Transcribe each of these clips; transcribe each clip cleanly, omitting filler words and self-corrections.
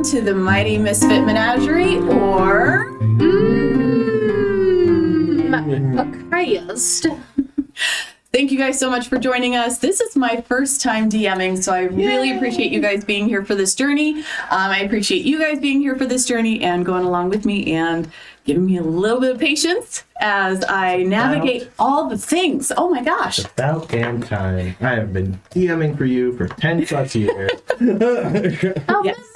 welcome to the Mighty Misfit Menagerie, or Christ. Thank you guys so much for joining us. This is my first time DMing, so I really appreciate you guys being here for this journey. I appreciate you guys being here for this journey and going along with me and giving me a little bit of patience as I navigate all the things. Oh my gosh. About damn time. I have been DMing for you for 10 plus years. Momentous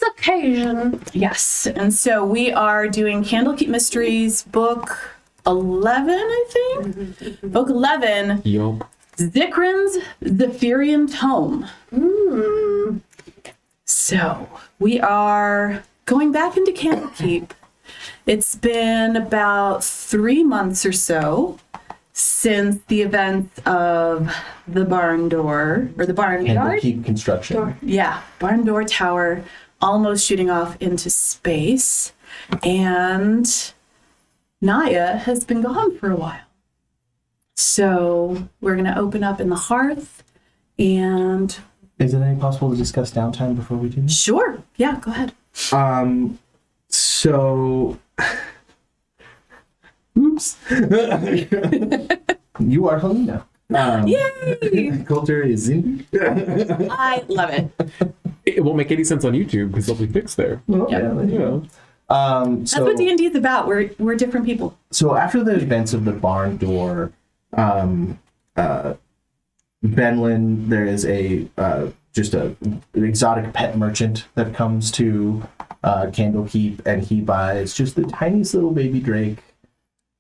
occasion. Yes. And so we are doing Candlekeep Mysteries, book 11, I think? Book 11. Yup. Zikran's Zephyrean Tome. So we are going back into Candlekeep. It's been about 3 months or so since the events of the barn door, or the barnyard. Candlekeep construction. Yeah, barn door tower almost shooting off into space. And Naya has been gone for a while. So we're going to open up in the hearth and... Is it any possible to discuss downtime before we do this? Sure. Yeah, go ahead. So... Oops. You are Helena. Yay! Coulter is Zindi. I love it. It won't make any sense on YouTube because they'll be fixed there. Well, Yep. Yeah. That's what D&D is about. We're different people. So after the events of the barn door, Benlin, there is just an exotic pet merchant that comes to Candlekeep, and he buys just the tiniest little baby drake,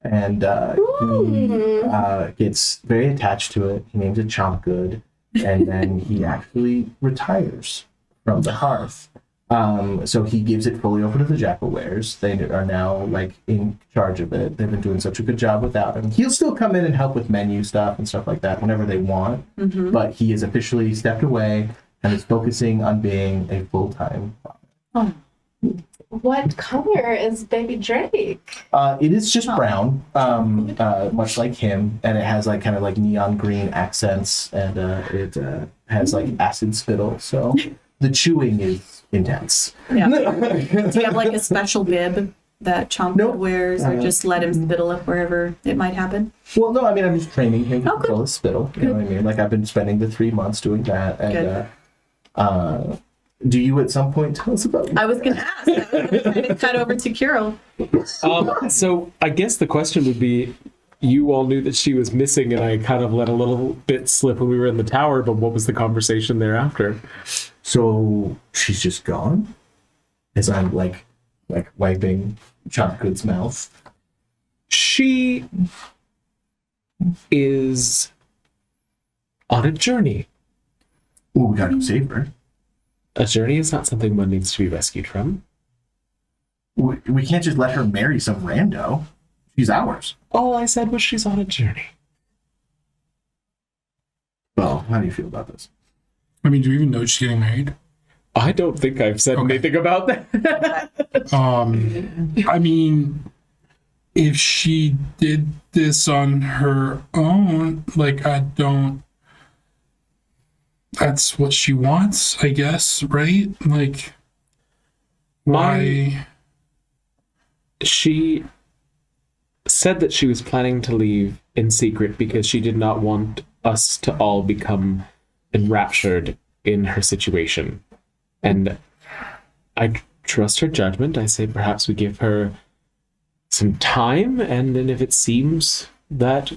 and he gets very attached to it. He names it Chomp Good, and then he actually retires from the hearth. So he gives it fully over to the Jackal Wares. They are now in charge of it. They've been doing such a good job without him. He'll still come in and help with menu stuff and stuff like that whenever they want. Mm-hmm. But he has officially stepped away and is focusing on being a full-time father. What color is Baby Drake? It is just brown, much like him, and it has kind of neon green accents, and it has acid spittle. So the chewing is intense. Yeah. Do you have a special bib that Chomp wears, or just let him spittle up wherever it might happen? Well, no, I'm just training him to Oh, control his spittle. You know what I mean? I've been spending the 3 months doing that. And do you at some point tell us about I was going to ask. I was going to cut over to Kirill. So I guess the question would be, you all knew that she was missing, and I kind of let a little bit slip when we were in the tower, but what was the conversation thereafter? So she's just gone? As I'm wiping Chomp Good's mouth. She is on a journey. Oh, we gotta save her. A journey is not something one needs to be rescued from. We can't just let her marry some rando. She's ours. All I said was she's on a journey. Well, how do you feel about this? Do we even know she's getting married? I don't think I've said anything about that. If she did this on her own, that's what she wants, I guess, right? Why? She said that she was planning to leave in secret because she did not want us to all become enraptured in her situation. And I trust her judgment. I say perhaps we give her some time, and then if it seems that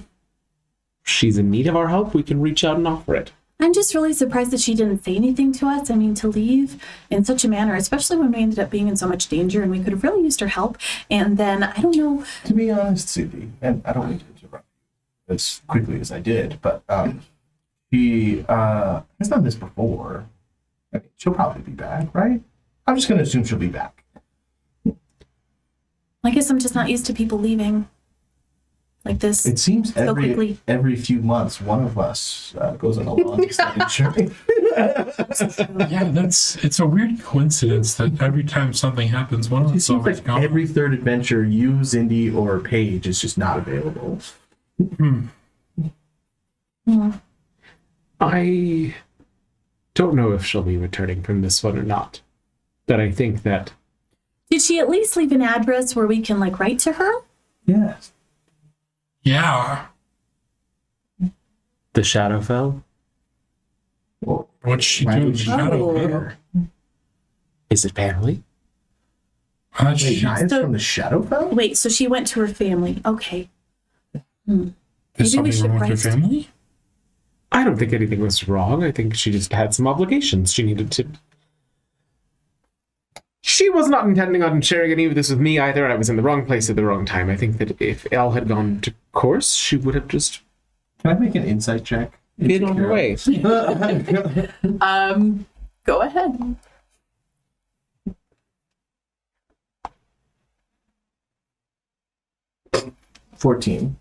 she's in need of our help, we can reach out and offer it. I'm just really surprised that she didn't say anything to us. To leave in such a manner, especially when we ended up being in so much danger and we could have really used her help. And then, I don't know. To be honest, Cindy, and I don't mean to interrupt you as quickly as I did, but she has done this before. She'll probably be back, right? I'm just going to assume she'll be back. I guess I'm just not used to people leaving like this. It seems so quickly. every few months, one of us goes on a long extended journey. Yeah, it's a weird coincidence that every time something happens, one of It us seems always like gone. every third adventure, you, Zindy, or Paige is just not available. I don't know if she'll be returning from this one or not. that I think that Did she at least leave an address where we can like write to her? Yeah. Yeah. the shadow fell. Well, What's she Why doing? would she- Shadow Oh. Fair? Is it family? wait, She, Naya's So- from the Shadowfell? Wait, so she went to her family. Okay. is Maybe we something should wrong with your write- family? I don't think anything was wrong. I think she just had some obligations. She needed to. She was not intending on sharing any of this with me either. I was in the wrong place at the wrong time. I think that if all had gone to course, she would have just Can I make an insight check? been on her way. Go ahead. $14.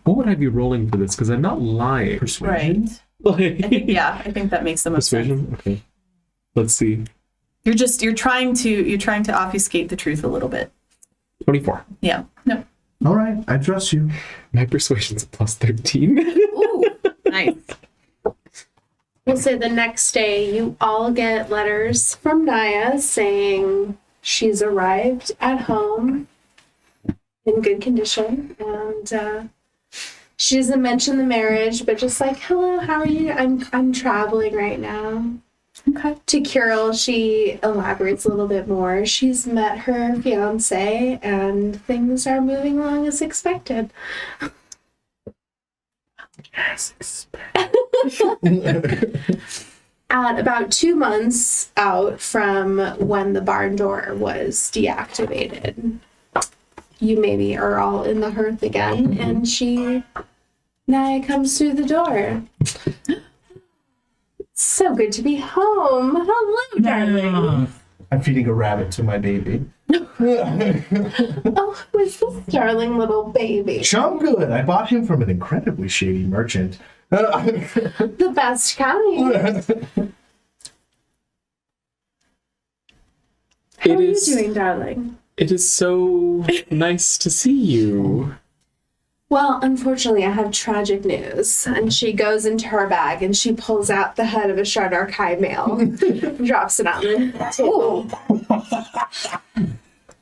What would I be rolling for this? Because I'm not lying. Persuasion? Right. I think that makes the most sense. Persuasion? Okay. Let's see. You're trying to obfuscate the truth a little bit. 24. Yeah. No. All right, I trust you. My persuasion's a plus 13. Ooh, nice. We'll say the next day you all get letters from Naya saying she's arrived at home in good condition, and she doesn't mention the marriage, but just like, hello, how are you? I'm traveling right now. Okay. To Kirill, she elaborates a little bit more. She's met her fiance, and things are moving along as expected. At about 2 months out from when the barn door was deactivated, you maybe are all in the hearth again, and Naya comes through the door. So good to be home. Hello, darling. I'm feeding a rabbit to my baby. Oh, who is this darling little baby? Chum good. I bought him from an incredibly shady merchant. The best kind. How It are is- you doing, darling? It is so nice to see you. Well, unfortunately, I have tragic news. And she goes into her bag and she pulls out the head of a Shardarkai male and drops it on the table.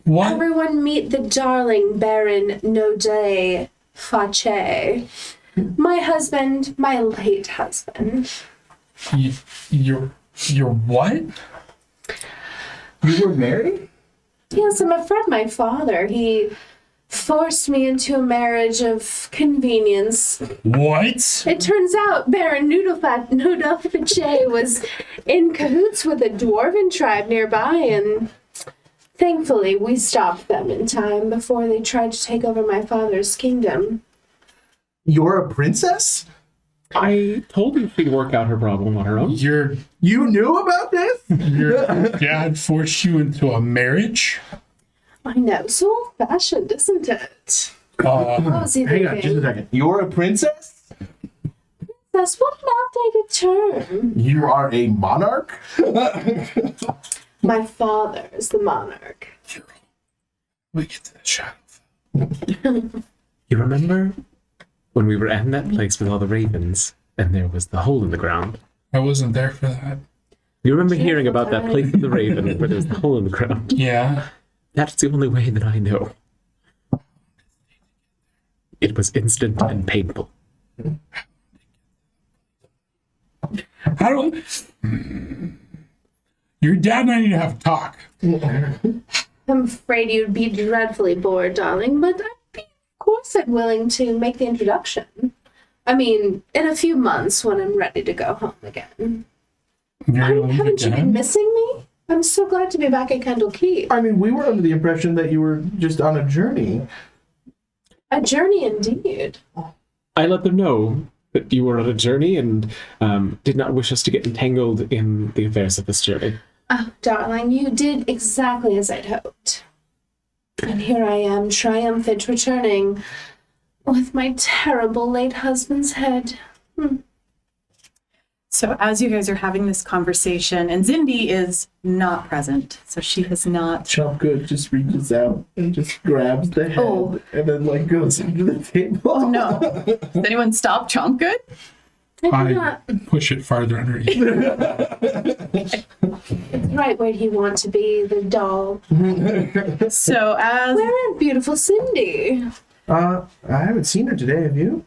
What? Everyone meet the darling Baron Node Face. My husband, my late husband. You're what? You were married? Yes, I'm afraid my father, he forced me into a marriage of convenience. What? It turns out Baron Noodlefiche was in cahoots with a dwarven tribe nearby, and thankfully we stopped them in time before they tried to take over my father's kingdom. You're a princess? I told her she'd work out her problem on her own. Your You knew about this? dad forced you into a marriage? I know, so old-fashioned, isn't it? What was he Hang on, just a thinking? second. You're a princess? That's what an outdated term. You are a monarch? My father is the monarch. We get to the shadow. You remember when we were in that place with all the ravens and there was the hole in the ground? I wasn't there for that. You remember hearing about that place with the raven where there was the hole in the ground? Yeah. That's the only way that I know. It was instant and painful. How do Your dad and I need to have a talk. I'm afraid you'd be dreadfully bored, darling, but of course I'm willing to make the introduction. I mean, in a few months when I'm ready to go home again. You're gonna leave Haven't you been again? missing me? I'm so glad to be back at Candlekeep. I mean, we were under the impression that you were just on a journey. A journey indeed. I let them know that you were on a journey and did not wish us to get entangled in the affairs of this journey. Oh, darling, you did exactly as I'd hoped. And here I am, triumphant, returning with my terrible late husband's head. So as you guys are having this conversation, and Zindi is not present, so she has not. Chum good just reaches out and just grabs the head Oh. and then like goes under the table. No. Does anyone stop Chomp Good? I push it farther underneath. It's right where you want to be, the doll. So as Where is beautiful Cindy? I haven't seen her today, have you?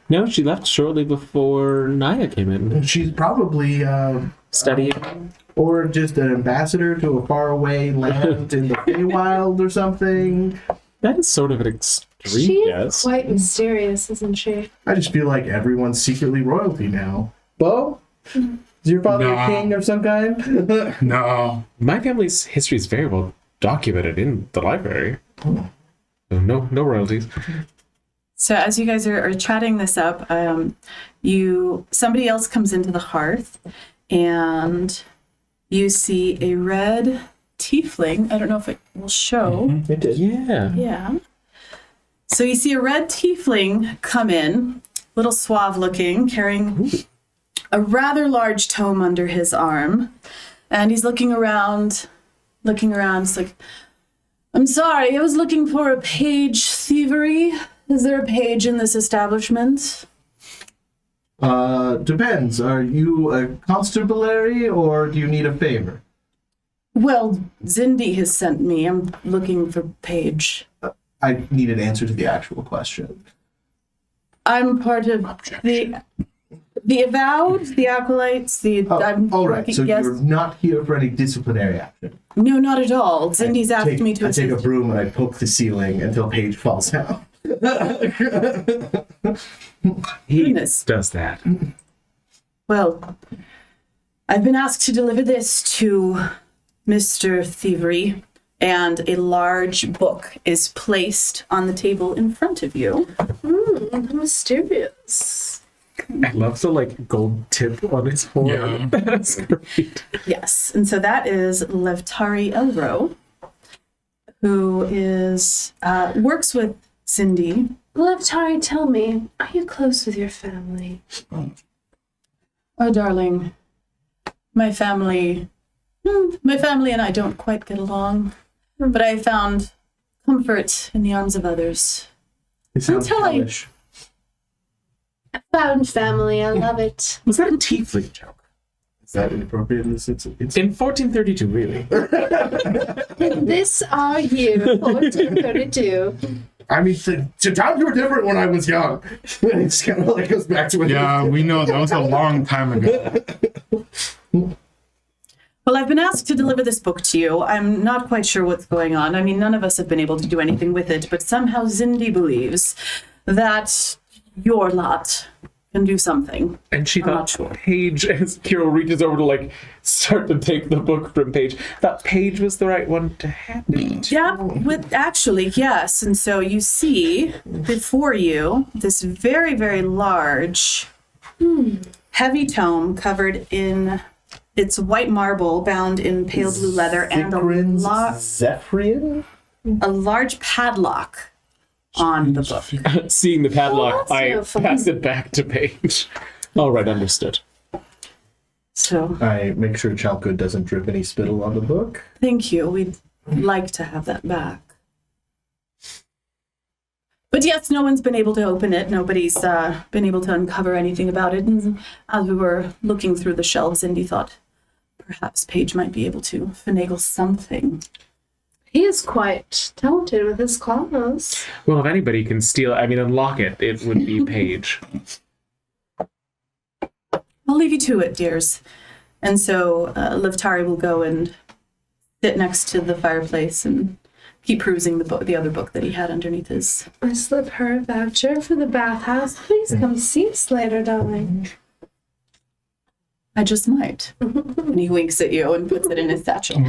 No, she left shortly before Naya came in. She's probably Studying. or just an ambassador to a faraway land in the Feywild or something. That is sort of an extreme She is guess. quite mysterious, isn't she? I just feel like everyone's secretly royalty now. Bo? Is your father No. a king of some kind? No. My family's history is very well documented in the library. So no royalties. So as you guys are chatting this up, somebody else comes into the hearth, and you see a red tiefling. I don't know if it will show. It did. Yeah. Yeah. So you see a red tiefling come in, little suave looking, carrying a rather large tome under his arm, and he's looking around. It's like, I'm sorry, I was looking for a page thievery. Is there a page in this establishment? Depends. Are you a constabulary or do you need a favor? Well, Zindi has sent me. I'm looking for page. I need an answer to the actual question. I'm part of the Avowed, the Acolytes, I'm All right, working- so yes. you're not here for any disciplinary action. No, not at all. Zindi's asked me to I take a assist. broom and I poke the ceiling until Paige falls down. He Goodness. does that. Well, I've been asked to deliver this to Mr. Thievery, and a large book is placed on the table in front of you. Mysterious. I love the gold tip on his forehead. Yeah. That's great. Yes, and so that is Levtari Elro, who is works with Cindy. Levtari, tell me, are you close with your family? Oh, darling, my family and I don't quite get along, but I found comfort in the arms of others. It sounds Until I- hellish. Found family, I love it. Was that a tiefling joke? Is that inappropriate in this instance? In 1432, really. This are you, 1432. I mean, times were different when I was young. It's kind of like goes back to when Yeah, we know that was a long time ago. Well, I've been asked to deliver this book to you. I'm not quite sure what's going on. I mean, none of us have been able to do anything with it, but somehow Zindi believes that your lot can do something. And she I'm not thought sure. Paige, as Kirill reaches over to start to take the book from Paige, thought Paige was the right one to hand it to. Yeah, actually, yes. And so you see before you this very, very large, heavy tome covered in its white marble, bound in pale blue leather, and Zikran's Zephyrean? a large padlock on the book. Seeing the padlock, Oh, that's I no fun. pass it back to Paige. All right, understood. So I make sure Chalco doesn't drip any spittle on the book. thank you. We'd like to have that back. But yes, no one's been able to open it. Nobody's been able to uncover anything about it. And as we were looking through the shelves, Indy thought perhaps Paige might be able to finagle something. He is quite talented with his claws. Well, if anybody can unlock it, it would be Paige. I'll leave you to it, dears. And so Livtari will go and sit next to the fireplace and keep perusing the other book that he had underneath his. I slip her a voucher for the bathhouse. Please come see us later, darling. I just might. And he winks at you and puts it in his satchel.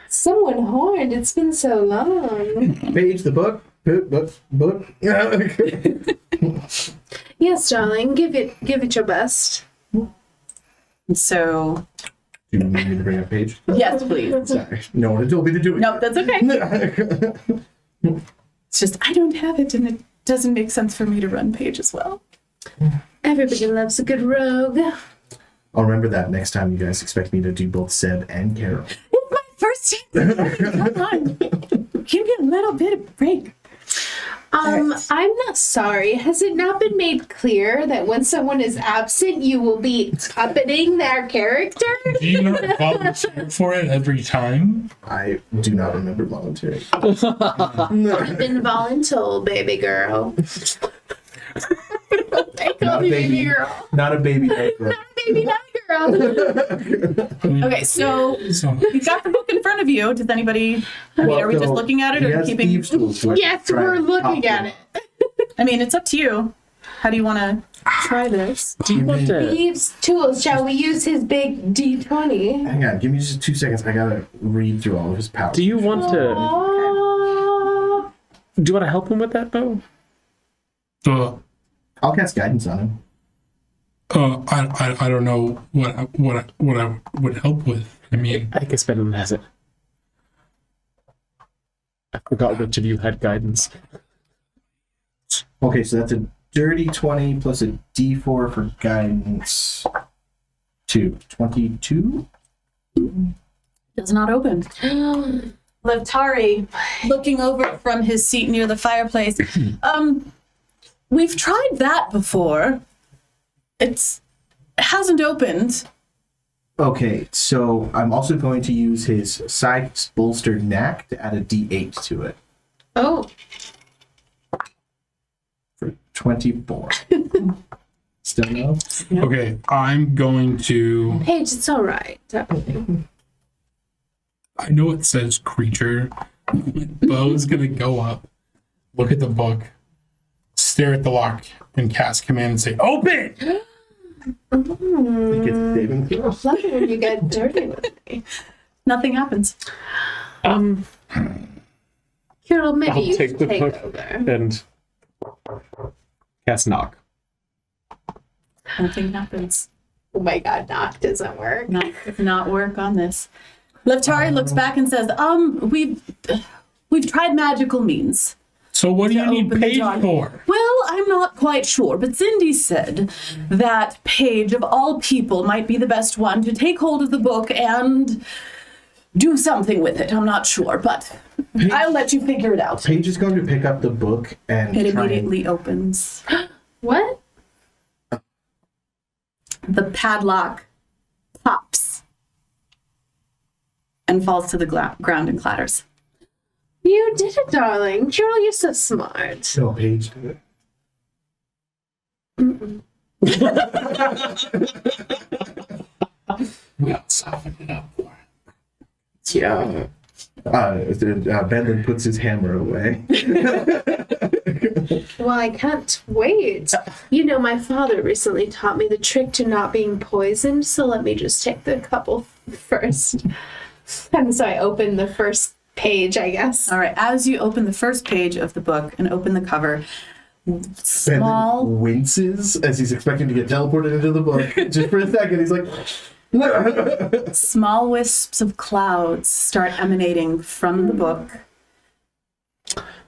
Someone horned. It's been so long. Paige, the book. Book. Yes, darling. Give it your best. And so, Do you need me to bring up Paige? yes, please. Sorry. No one had told me to do it. No, that's okay. It's just, I don't have it, and it doesn't make sense for me to run Paige as well. Everybody loves a good rogue. I'll remember that next time you guys expect me to do both Seb and Carol. It's my first time. Come on. Give me a little bit of break. I'm not sorry. Has it not been made clear that when someone is absent, you will be puppeting their character? Do you not volunteer for it every time? I do not remember volunteering. I've been voluntold, baby girl. I call Not a you baby baby. girl. Not a baby girl. Baby, not girl. Okay, so So, you've got the book in front of you. Does anybody? I mean, are we just looking at it He or has keeping? thieves' tools, so I Yes, can try we're and looking pop at them. it. I mean, it's up to you. How do you want to try this? Do you want to? Thieves' tools. Shall we use his big D20? Hang on, give me just 2 seconds. I gotta read through all of his powers. Do you want to? Oh. Do you want to help him with that though? I'll cast guidance on him. I don't know what I would help with. I mean, I guess Benham has it. I forgot which of you had guidance. Okay, so that's a dirty 20 plus a D4 for guidance. 22. Does not open. Levtari, looking over from his seat near the fireplace. We've tried that before. It hasn't opened. Okay, so I'm also going to use his Sykes bolstered knack to add a D8 to it Oh. for 24. Still no? okay, I'm going to. Paige, it's all right. I know it says creature. Bo's gonna go up, look at the book, stare at the lock, and cast command and say, "Open!" He gets a saving throw. Love it when you get dirty with me. Nothing happens. Carol, maybe I'll you take should the take book. over. And cast knock. Nothing happens. Oh my god, knock doesn't work. Does not work on this. Levtari looks back and says, we've tried magical means. So what do you need open the Paige door. for? Well, I'm not quite sure, but Cindy said that Paige, of all people, might be the best one to take hold of the book and do something with it. I'm not sure, but I'll let you figure it out. Paige is going to pick up the book and It try and immediately opens. What? The padlock pops and falls to the ground and clatters. You did it, darling. Carol, you're so smart. No, Paige did it. We'll soften it up more. Yeah. Benlin puts his hammer away. Well, I can't wait. You know, my father recently taught me the trick to not being poisoned, so let me just take the couple first. And so I opened the first page, I guess. All right, as you open the first page of the book and open the cover, small, Benlin winces as he's expecting to get teleported into the book. Just for a second, he's like, small wisps of clouds start emanating from the book.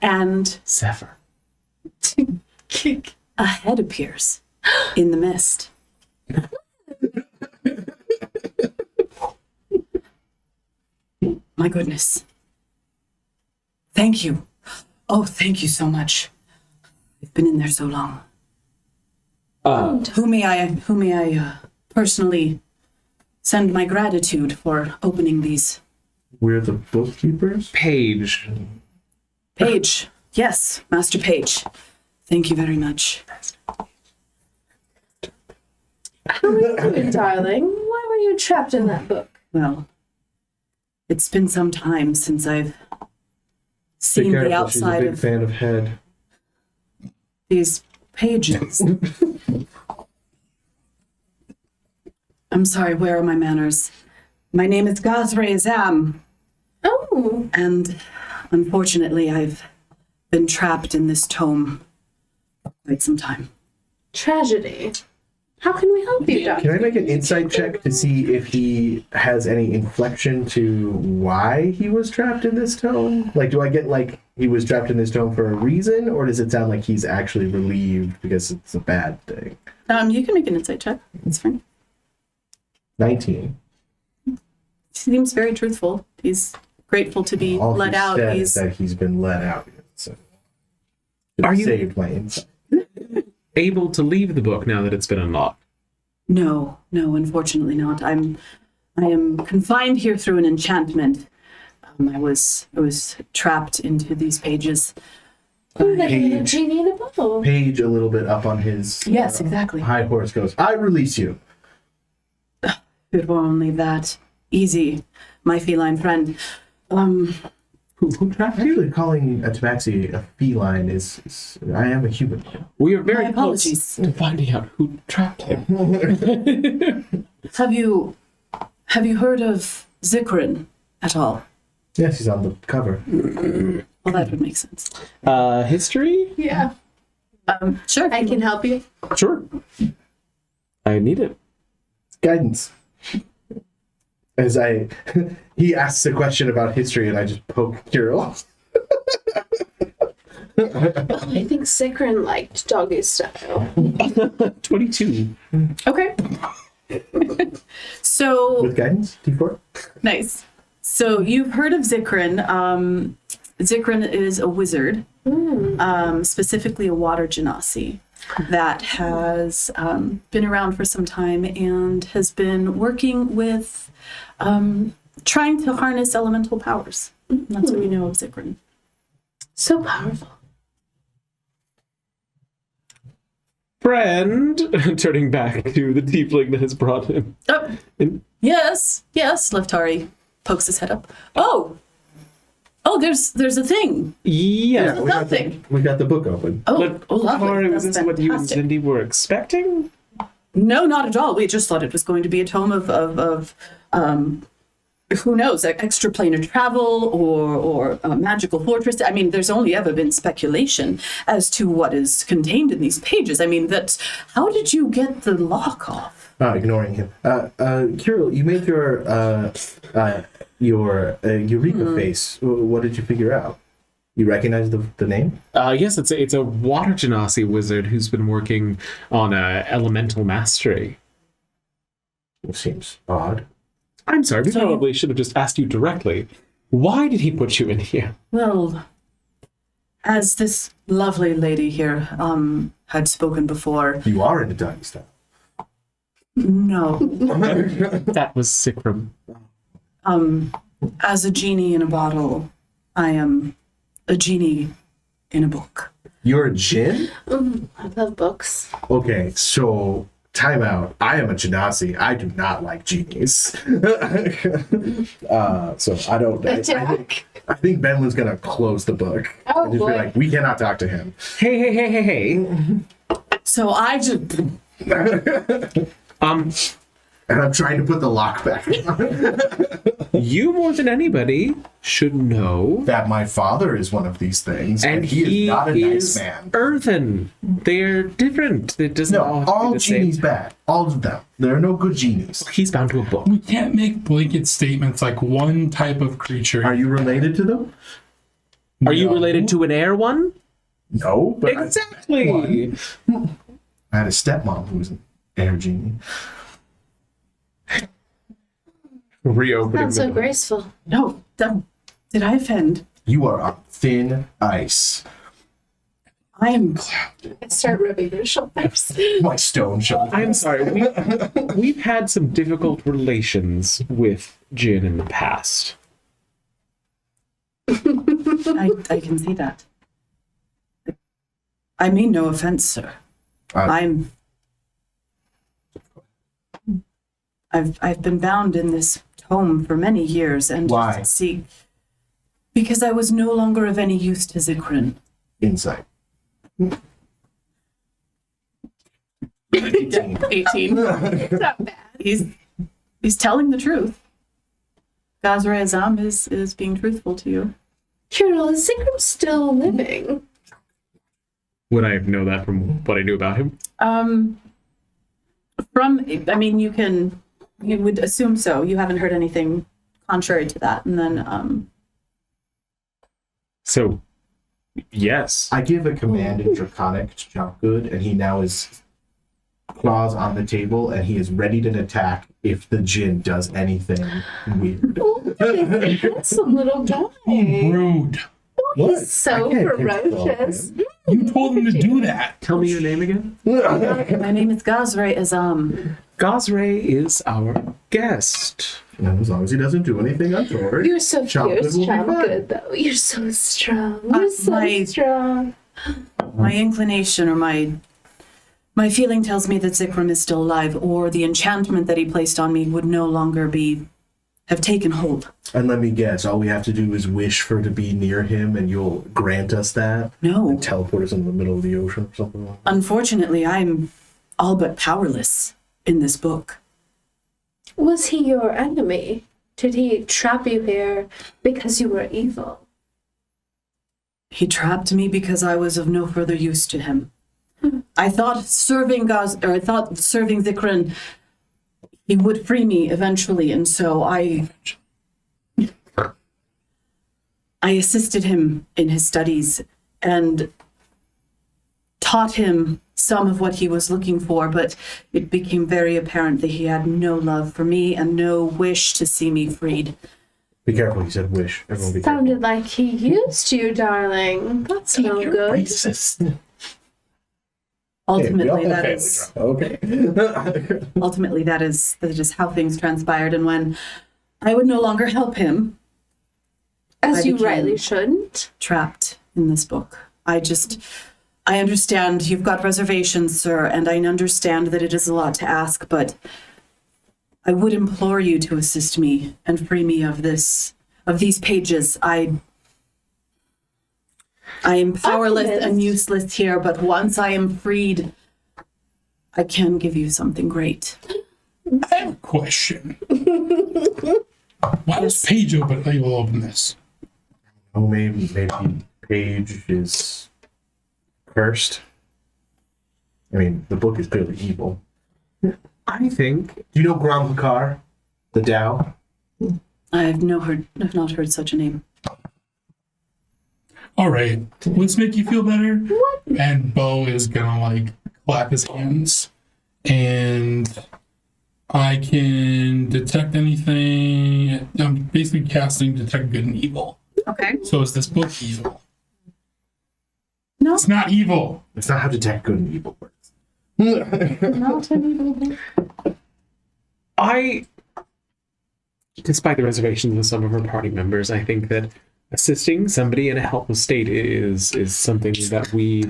And Zephyr. a head appears in the mist. My goodness. Thank you. Oh, thank you so much. I've been in there so long. Who may I personally send my gratitude for opening these? we're the bookkeepers? Page. Page. Yes, Master Page. Thank you very much. How are you doing, darling? Why were you trapped in that book? Well, it's been some time since I've Be seen careful, the she's a outside big of fan of head. these pages. I'm sorry, where are my manners? My name is Gazre Zam, Oh, and unfortunately I've been trapped in this tome for quite some time. tragedy. How can we help you, Doctor? Can I make an insight check to see if he has any inflection to why he was trapped in this tome? Like, do I get, like, he was trapped in this tome for a reason, or does it sound like he's actually relieved because it's a bad thing? You can make an insight check. It's fine. 19. He seems very truthful. He's grateful to be All let he out. said is that he's been let out. So It Are you- saved my inside. Able to leave the book now that it's been unlocked? No, unfortunately not. I am confined here through an enchantment. I was trapped into these pages. Ooh, like a Page. genie in a bottle. Page a little bit up on his Yes, exactly. high horse goes, I release you. If it were only that easy, my feline friend. Who trapped you? Actually, calling a tabaxi a feline is I am a human. We are very My close apologies. to finding out who trapped him. Have you heard of Zikran at all? Yes, he's on the cover. Well, that would make sense. History? Yeah. Sure. I can help you. Sure. I need it. Guidance. As he asks a question about history and I just poke Kirill. I think Zikran liked doggy style. 22. Okay. So With guidance, D4. nice. So you've heard of Zikran. Zikran is a wizard, specifically a water genasi that has been around for some time and has been working with trying to harness elemental powers. That's what we know of Zikran. So powerful. Friend, turning back to the tiefling that has brought him. Oh, yes, Leftari pokes his head up. Oh, there's a thing. Yeah. we got nothing. we got the book open. Oh, lovely. Sorry, was That's this what you and fantastic. Cindy were expecting? No, not at all. We just thought it was going to be a tome of who knows, like extraplanar travel or a magical fortress. I mean, there's only ever been speculation as to what is contained in these pages. I mean, how did you get the lock off? Ignoring him. Kirill, you made your Eureka face. What did you figure out? You recognize the name? Yes, it's a water genasi wizard who's been working on elemental mastery. It seems odd. I'm sorry, we So- probably should have just asked you directly. Why did he put you in here? Well, as this lovely lady here had spoken before, You are into doggy style. no. That was Zikran. As a genie in a bottle, I am a genie in a book. You're a djinn? I love books. Okay, so time out. I am a genasi. I do not like genies. So I don't. Attack. I think Benlin's gonna close the book. Oh, and just boy. be like, we cannot talk to him. Hey. So I just And I'm trying to put the lock back on. You more than anybody should know. That my father is one of these things, And and he is not a nice man. earthen. They're different. It doesn't No, all have to be all the same. genies bad. All of them. There are no good genies. He's bound to a book. We can't make blanket statements like one type of creature. Are you related to them? Are you No. related to an air one? No, but Exactly. I had a stepmom who was an air genie. Reopening Not the so book. graceful. no. Did I offend? You are on thin ice. I am. I start rubbing your shoulders. My stone shoulder. I'm sorry. We've had some difficult relations with Jin in the past. I can see that. I mean no offense, sir. I've been bound in this tome for many years, and Why? just see, because I was no longer of any use to Zikran. Insight. 18. Not bad. He's telling the truth. Gazra Azam is being truthful to you. Kirill, is Zikran still living? Would I know that from what I knew about him? You would assume so. You haven't heard anything contrary to that. And then, So, yes. I give a command in Draconic to Jump Good, and he now is claws on the table, and he is ready to attack if the djinn does anything weird. That's a little guy. Rude. What? He's so I can't control ferocious. him. You told him to do that. Tell me your name again. My name is Gazray Azam. Gosray is our guest. As long as he doesn't do anything untoward. You're so Chocolate fierce, will be Chom. fine. Good though. You're so strong. You're so my- strong. My inclination or my feeling tells me that Zikran is still alive, or the enchantment that he placed on me would no longer have taken hold. And let me guess, all we have to do is wish for to be near him, and you'll grant us that? No. And teleport us into the middle of the ocean or something like that? Unfortunately, I'm all but powerless in this book. Was he your enemy? Did he trap you here because you were evil? He trapped me because I was of no further use to him. I thought serving Zikran, he would free me eventually, and so I assisted him in his studies and taught him some of what he was looking for, but it became very apparent that he had no love for me and no wish to see me freed. Be careful, he said wish. Everyone be Sounded like he used you, darling. That's no careful. good. Racist. Ultimately, Hey, we all that have is family drama. Okay. ultimately that is how things transpired. And when I would no longer help him, As I you became- rightly shouldn't. trapped in this book. I understand you've got reservations, sir, and I understand that it is a lot to ask, but I would implore you to assist me and free me of these pages. I am powerless Alchemist. and useless here, but once I am freed, I can give you something great. I have a question. Why was Paige able to open this? Oh, maybe Paige is cursed. I mean, the book is clearly evil. I think Do you know Gram Hakar? The Tao? I've not heard such a name. All right, let's make you feel better. What? And Bo is gonna clap his hands, and I can detect anything. I'm basically casting detect good and evil. Okay. So is this book evil? No, It's not evil. It's not how detect good and evil works. not an evil book. Despite the reservations of some of our party members, I think that assisting somebody in a helpless state is something that we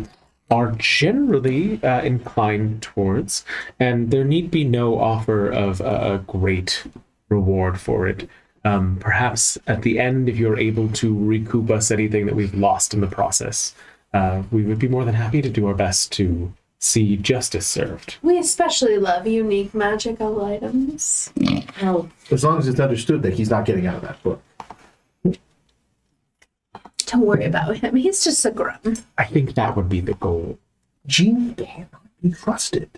are generally inclined towards, and there need be no offer of a great reward for it. Perhaps at the end, if you're able to recoup us anything that we've lost in the process, we would be more than happy to do our best to see justice served. We especially love unique magical items. Well, As long as it's understood that he's not getting out of that book. Don't worry about him. He's just a grum. I think that would be the goal. Genie cannot be trusted.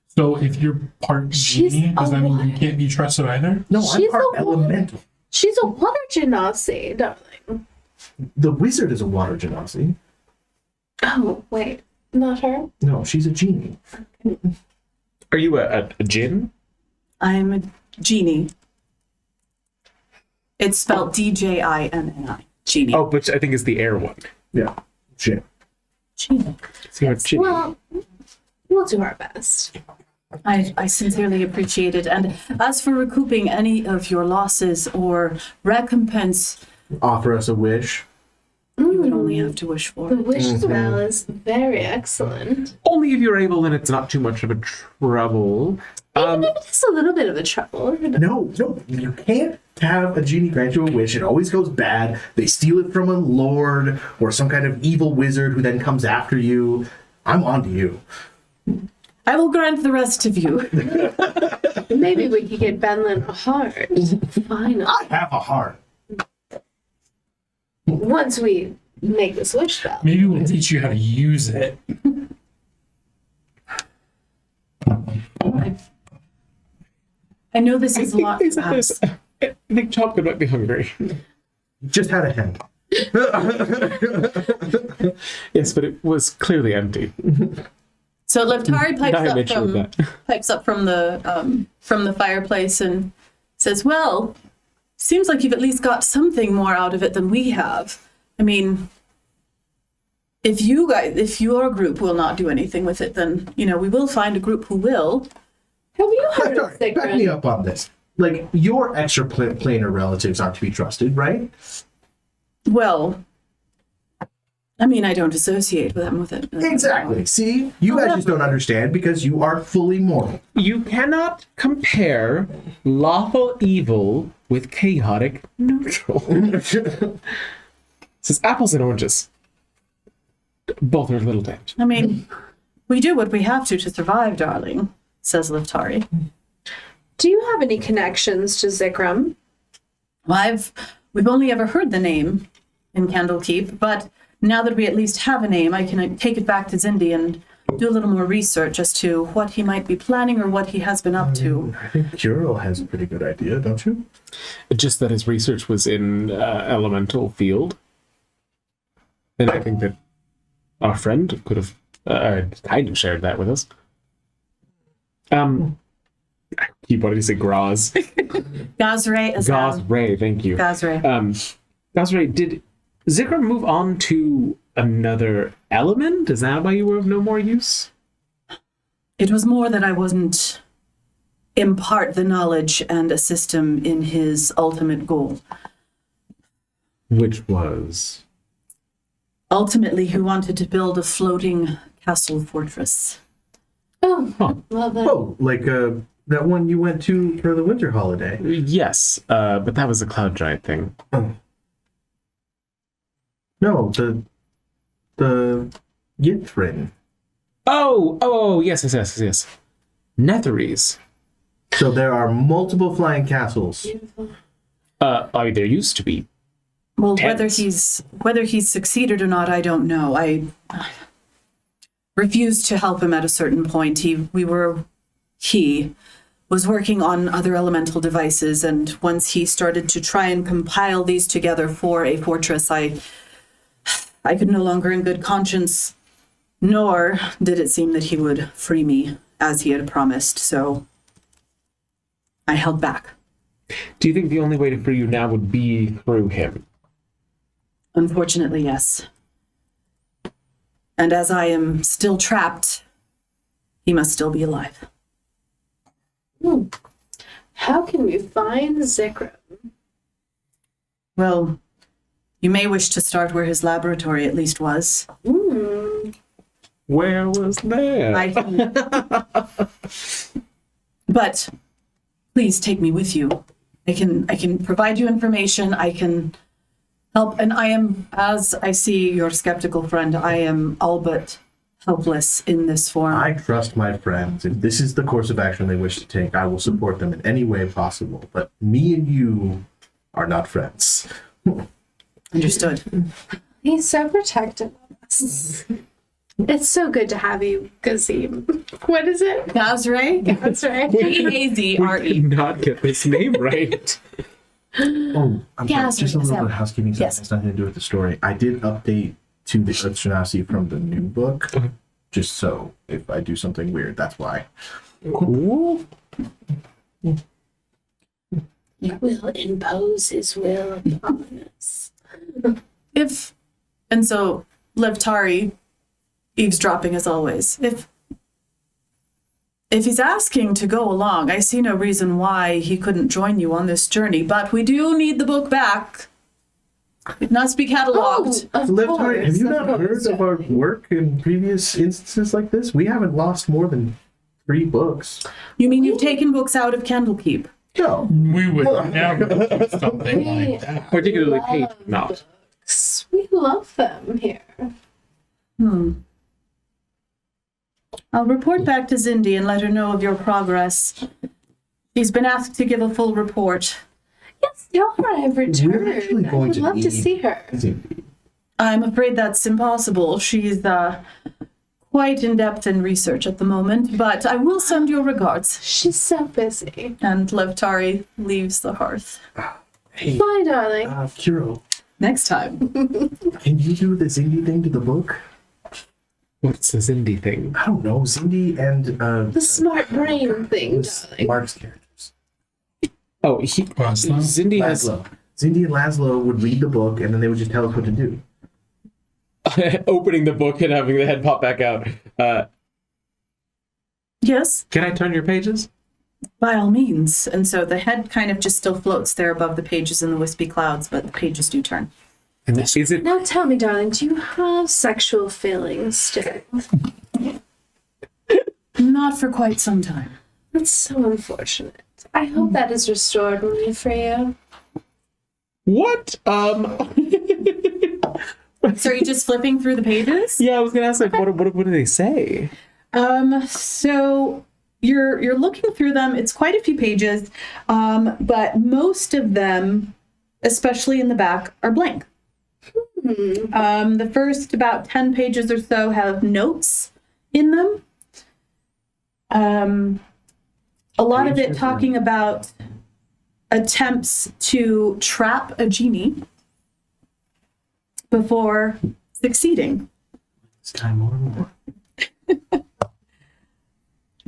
So if you're part She's genie, does that mean you alive. can't be trusted either? No, She's I'm part a woman. elemental. She's a water genasi, darling. The wizard is a water genasi. Oh, wait. Not her? No, she's a genie. Are you a djinn? I'm a genie. It's spelled D-J-I-N-N-I. Genie. Oh, which I think is the air one. Yeah. Shit. Genie. So you're a djinn. Well, we'll do our best. I sincerely appreciate it. And as for recouping any of your losses or recompense, Offer us a wish. you would only have to wish for The it. wish spell is very excellent. Only if you're able, and it's not too much of a trouble. Even if it's a little bit of a trouble. No, you can't have a genie grant you a wish. It always goes bad. They steal it from a lord or some kind of evil wizard who then comes after you. I'm on to you. I will grant the rest of you. Maybe we could get Benlin a heart. Finally. I have a heart. Once we make this wish spell. Maybe we'll teach you how to use it. I know this is a lot to ask. I think Chocolate might be hungry. Just had a hen. Yes, but it was clearly empty. So Leftari Naya mentioned that. pipes up from the fireplace and says, "Well, seems like you've at least got something more out of it than we have. I mean, if your group will not do anything with it, then, we will find a group who will. Have you heard of Sorry, back me Zikran? up on this. Like, your extraplanar relatives aren't to be trusted, right? Well, I mean, I don't associate with them with it. Exactly. See? You guys just don't understand because you are fully mortal. You cannot compare lawful evil with chaotic neutral. This is apples and oranges. Both are a little bit. I mean, we do what we have to survive, darling, says Liftari. Do you have any connections to Zikran? Well, we've only ever heard the name in Candlekeep, but now that we at least have a name, I can take it back to Zindi and do a little more research as to what he might be planning or what he has been up to. I think Kirill has a pretty good idea, don't you? Just that his research was in elemental field. And I think that our friend could have kind of shared that with us. I keep wanting to say Graz. Gazray as Gazray, thank you. Gazray. Gazray, did Zikran move on to another element? Is that why you were of no more use? It was more that I wasn't impart the knowledge and assist him in his ultimate goal. Which was? Ultimately, he wanted to build a floating castle fortress. Oh, Huh. love that. Oh, like that one you went to for the winter holiday. Yes, but that was a cloud giant thing. No, the Yithrin. Oh, yes. Netheries. So there are multiple flying castles. There used to be. Well, Tense. whether he's succeeded or not, I don't know. I refused to help him at a certain point. He was working on other elemental devices, and once he started to try and compile these together for a fortress, I could no longer in good conscience, nor did it seem that he would free me as he had promised, so I held back. Do you think the only way to free you now would be through him? Unfortunately, yes. And as I am still trapped, he must still be alive. How can we find Zikran? Well, you may wish to start where his laboratory at least was. Where was that? But please take me with you. I can provide you information. I can help. And I am, as I see your skeptical friend, I am all but helpless in this form. I trust my friends. If this is the course of action they wish to take, I will support them in any way possible. But me and you are not friends. Understood. He's so protective of us. It's so good to have you, Gazim. What is it? Gazray? That's right. We G-A-Z-R-E. did not get this name right. Oh, I'm Yeah, sorry. Just a little Sam. bit of housekeeping stuff. Yes. It's nothing to do with the story. I did update to the Earth Genasi from the new book. Okay. Just so if I do something weird, that's why. Cool. He will impose his will upon us. And so, Levtari, eavesdropping as always. If he's asking to go along, I see no reason why he couldn't join you on this journey, but we do need the book back. It must be cataloged. of Levtari, have you course, not of heard course. of our work in previous instances like this? We haven't lost more than 3 books. You mean you've taken books out of Candlekeep? No. We would never do something like that. Particularly Page, not. We love them here. I'll report back to Zindi and let her know of your progress. She's been asked to give a full report. Yes, tell her I've returned. We're actually I going would to love to need- see her. I'm afraid that's impossible. She's quite in-depth in research at the moment, but I will send your regards. She's so busy. And Levtari leaves the hearth. Hey, Bye, darling. Kiro, Next time. can you do the Zindi thing to the book? What's the Zindi thing? I don't know. Zindi and The smart brain thing, was darling. Mark's characters. Oh, Laszlo? Zindi has. Laszlo. Zindi and Laszlo would read the book and then they would just tell us what to do. opening the book and having the head pop back out. Yes, Can I turn your pages? by all means. And so the head kind of just still floats there above the pages in the wispy clouds, but the pages do turn. And is it? Now tell me, darling, do you have sexual feelings still? Not for quite some time. That's so unfortunate. I hope that is restored for you. What? So are you just flipping through the pages? Yeah, I was gonna ask, like, what do they say? So you're looking through them. It's quite a few pages, but most of them, especially in the back, are blank. The first about 10 pages or so have notes in them. A lot of it talking about attempts to trap a genie before succeeding. This guy more and more.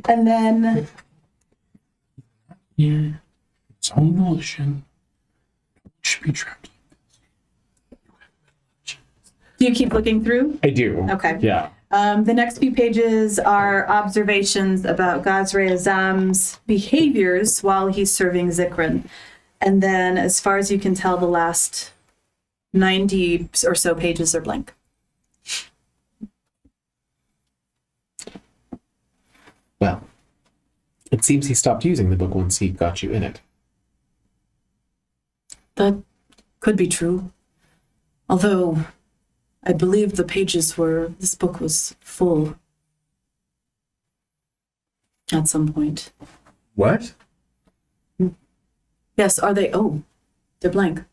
And then Here, its own volition. Should be trapped. do you keep looking through? I do. Okay. Yeah. The next few pages are observations about Gazre Azam's behaviors while he's serving Zikran. And then, as far as you can tell, the last 90 or so pages are blank. Well, it seems he stopped using the book once he got you in it. That could be true. Although, I believe this book was full at some point. What? Yes, are they? Oh, they're blank.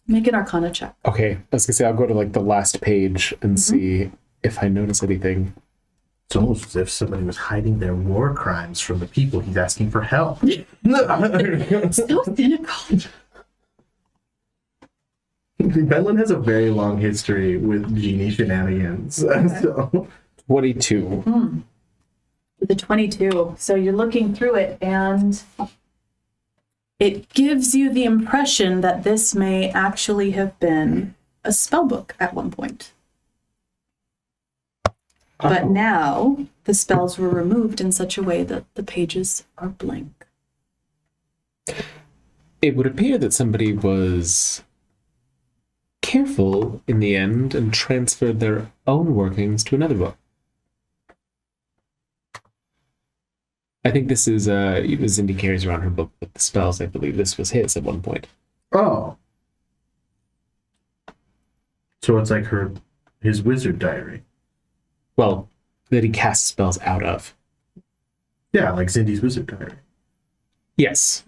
Make an Arcana check. Okay, I was gonna say I'll go to like the last page and see if I notice anything. It's almost as if somebody was hiding their war crimes from the people he's asking for help. So cynical. Benlin has a very long history with genie shenanigans. So 22. The 22. So you're looking through it, and it gives you the impression that this may actually have been a spell book at one point. But now the spells were removed in such a way that the pages are blank. It would appear that somebody was careful in the end and transferred their own workings to another book. I think this is Zindi carries around her book with the spells. I believe this was his at one point. Oh. So it's like his wizard diary. Well, that he casts spells out of. Yeah, like Zindi's wizard diary. Yes.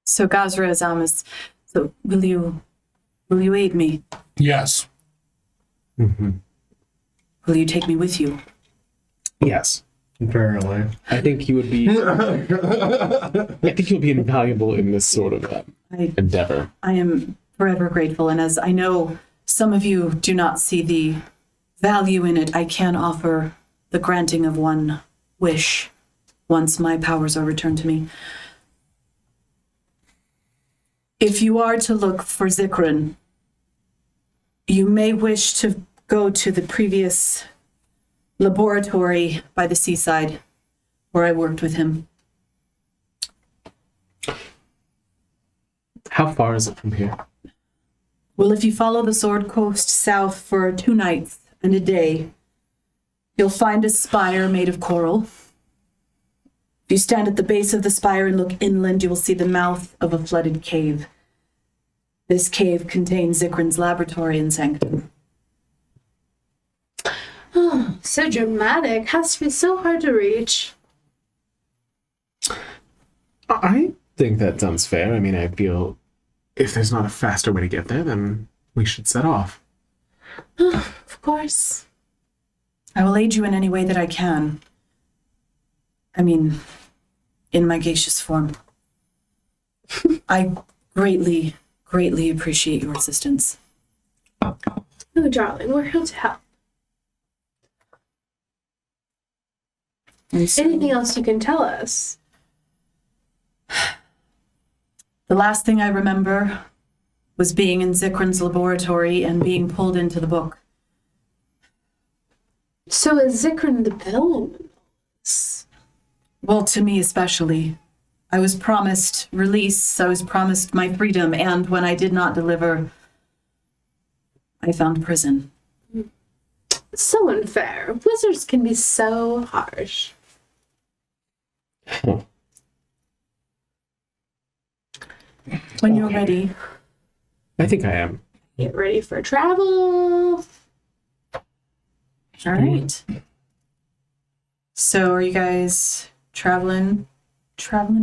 So Gazra Azam is. So will you aid me? Yes. Mm-hmm. Will you take me with you? Yes. Apparently. I think you would be. I think you'll be invaluable in this sort of endeavor. I am forever grateful, and as I know some of you do not see the value in it, I can offer the granting of one wish once my powers are returned to me. If you are to look for Zikran, you may wish to go to the previous laboratory by the seaside where I worked with him. How far is it from here? Well, if you follow the Sword Coast south for 2 nights and a day, you'll find a spire made of coral. If you stand at the base of the spire and look inland, you will see the mouth of a flooded cave. This cave contains Zikran's laboratory and sanctum. Oh, so dramatic. Has to be so hard to reach. I think that sounds fair. I mean, I feel if there's not a faster way to get there, then we should set off. Of course. I will aid you in any way that I can. I mean, in my gaseous form. I greatly, greatly appreciate your assistance. Oh, darling, we're here to help. And so Anything else you can tell us? the The last thing I remember was being in Zikran's laboratory and being pulled into the book. So is Zikran the villain? Well, to me especially. I was promised release, I was promised my freedom, and when I did not deliver, I found prison. So unfair. Wizards can be so harsh. When you're ready. I think I am. Get ready for travel. All right. So are you guys traveling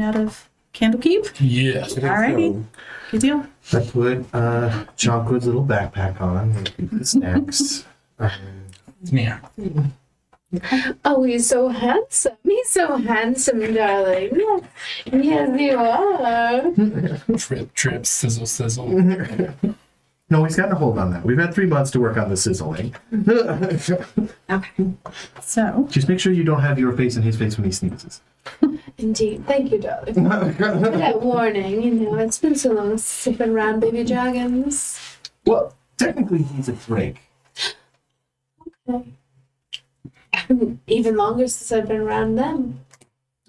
out of Candlekeep? Yes. Alrighty. Good deal. I put Chocolate little backpack on, the snacks. Yeah. Oh, he's so handsome. He's so handsome, darling. Yes, yes you are. Trip, trip, sizzle, sizzle. No, he's got a hold on that. We've had 3 months to work on the sizzling. Okay. So, Just make sure you don't have your face and his face when he sneezes. Indeed. Thank you, darling. For that warning, it's been so long since I've been around baby dragons. Well, technically he's a drake. Okay. Even longer since I've been around them.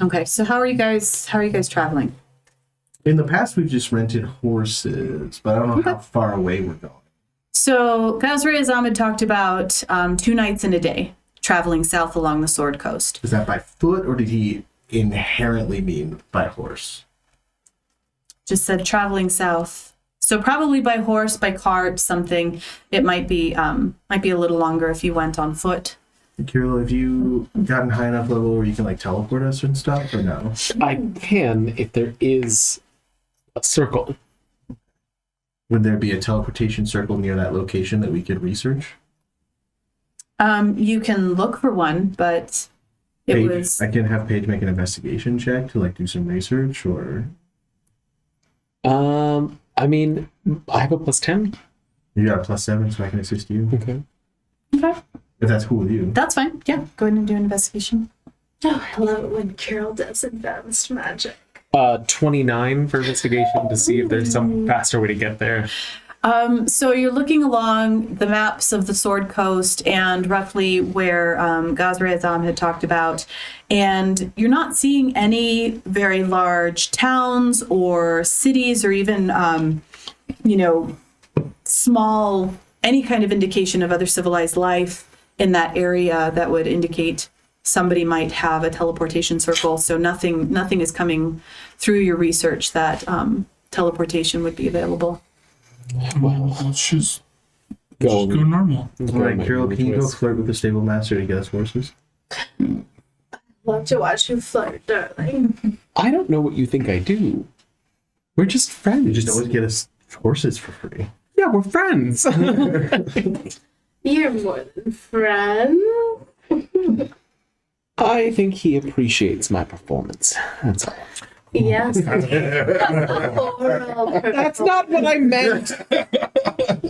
okay. So how are you guys traveling? In the past, we've just rented horses, but I don't know how far away we're going. So, Gazray Azam had talked about 2 nights and a day traveling south along the Sword Coast. Is that by foot, or did he inherently mean by horse? Just said traveling south. So probably by horse, by cart, something. It might be a little longer if you went on foot. Kirill, have you gotten high enough level where you can teleport us and stuff, or no? I can if there is a circle. Would there be a teleportation circle near that location that we could research? You can look for one, but it Paige, was I can have Paige make an investigation check to do some research, or I mean, I have a +10. you got a +7, so I can assist you. Okay. okay. If that's cool with you. That's fine. Yeah, go ahead and do an investigation. Oh, I love it when Carol does advanced magic. 29 for investigation to see if there's some faster way to get there. So you're looking along the maps of the Sword Coast and roughly where Gazray Azam had talked about, and you're not seeing any very large towns or cities or even, small, any kind of indication of other civilized life in that area that would indicate somebody might have a teleportation circle. So nothing is coming through your research that teleportation would be available. Well, let's just Go go normal. All right, Kirill, can you go flirt with the stable master to get us horses? Love to watch you flirt, darling. I don't know what you think I do. We're just friends. You just always get us horses for free. Yeah, we're friends. You're more than friends. I think he appreciates my performance. That's all. Yes. That's not what I meant.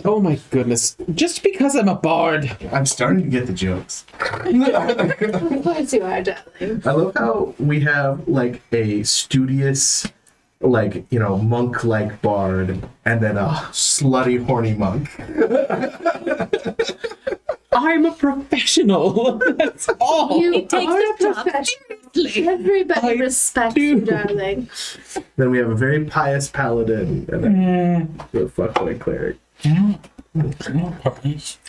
Oh my goodness. Just because I'm a bard. I'm starting to get the jokes. Of course you are, darling. I love how we have a studious, monk-like bard, and then a slutty, horny monk. I'm a professional. That's all. You takes are his job professional. Everybody I respects do. you, darling. Then we have a very pious paladin, and then a fuckboy cleric.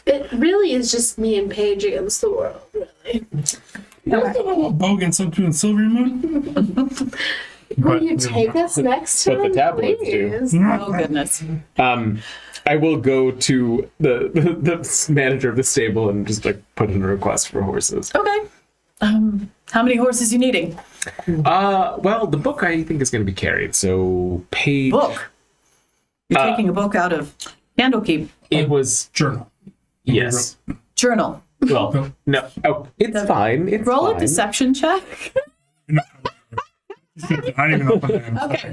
It really is just me and Paige against the world, really. Bogan up to in Silver Moon. Will you take us next time? But the tablets do. please? Oh, goodness. I will go to the manager of the stable and just put in a request for horses. Okay. How many horses you needing? Well, the book I think is going to be carried. So Paige. Book. You're taking a book out of Candlekeep. It was Journal. Yes. Journal. well, no. Oh, it's fine. It's Roll fine. a deception check. I don't even know if I'm Okay.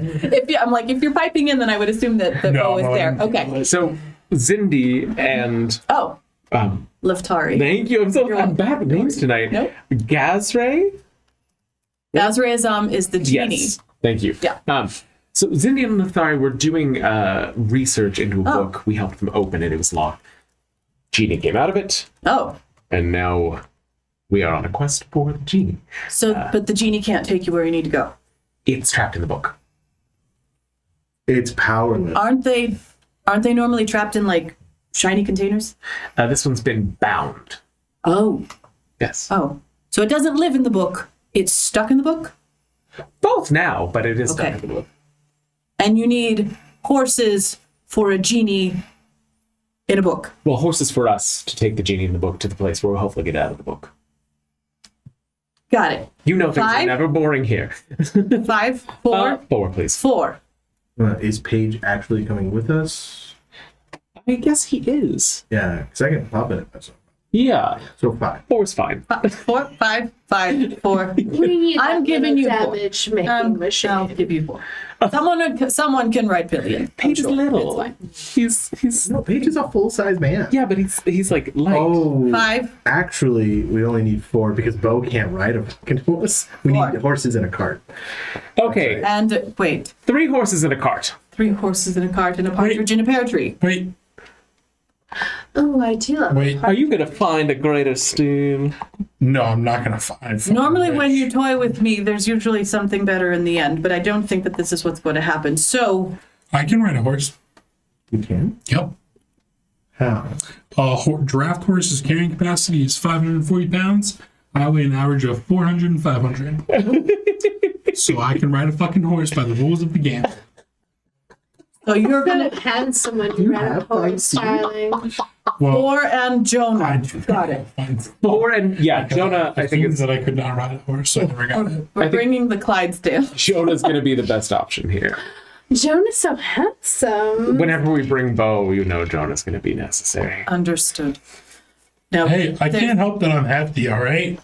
If you're piping in, then I would assume that No, Bo is no, there. no. Okay. So Zindi and Oh, Liftari. thank you. I'm bad with names tonight. Nope. Gazray. Gazray Azam is the genie. Yes. Thank you. Yeah. So Zindia and Lothari were doing research into a book. We helped them open it. It was locked. Genie came out of it, Oh, and now we are on a quest for the genie. so but the genie can't take you where you need to go. It's trapped in the book. It's powerless. Aren't they normally trapped in like shiny containers? This one's been bound. Oh. Yes. Oh. So it doesn't live in the book. It's stuck in the book? Both now, but it is stuck Okay. in the book. And you need horses for a genie in a book. Well, horses for us to take the genie in the book to the place where we'll hopefully get out of the book. Got it. You know things are 5? never boring here. 5, 4, 4, please. 4. Is Paige actually coming with us? I guess he is. Yeah, because I can pop it at myself. Yeah. So 5. 4's fine. 4, 5, 5, 4. We need I'm that giving little you 4. damage making machine. I'll give you 4. Someone can write billion. Paige is I'm sure. little. It's fine. He's No, Paige is a full-size man. yeah, but he's like light. Oh, 5. actually, we only need 4 because Bo can't ride a fucking horse. We 4. need horses in a cart. Okay, And wait, 3 horses in a cart. 3 horses in a cart and a partridge in a pear tree. Wait, Oh, I do love wait. Are you gonna find a greater steal? No, I'm not gonna find. Normally, when you toy with me, there's usually something better in the end, but I don't think that this is what's going to happen. So, I can ride a horse. You can? Yep. How? Draft horse's carrying capacity is 540 pounds. I weigh an average of 400 and 500. So I can ride a fucking horse by the rules of the game. you're so gonna handsome when You you ride a have horse, five feet? darling. Well, 4 and Jonah. I Got it. 4 and yeah, Jonah. I think assumed it's that I could not ride a horse, so I never got it. We're bringing the Clydesdale. Jonah's gonna be the best option here. Jonah's so handsome. Whenever we bring Bo, you know Jonah's gonna be necessary. Understood. Now, Hey, I can't help that I'm hefty, all right?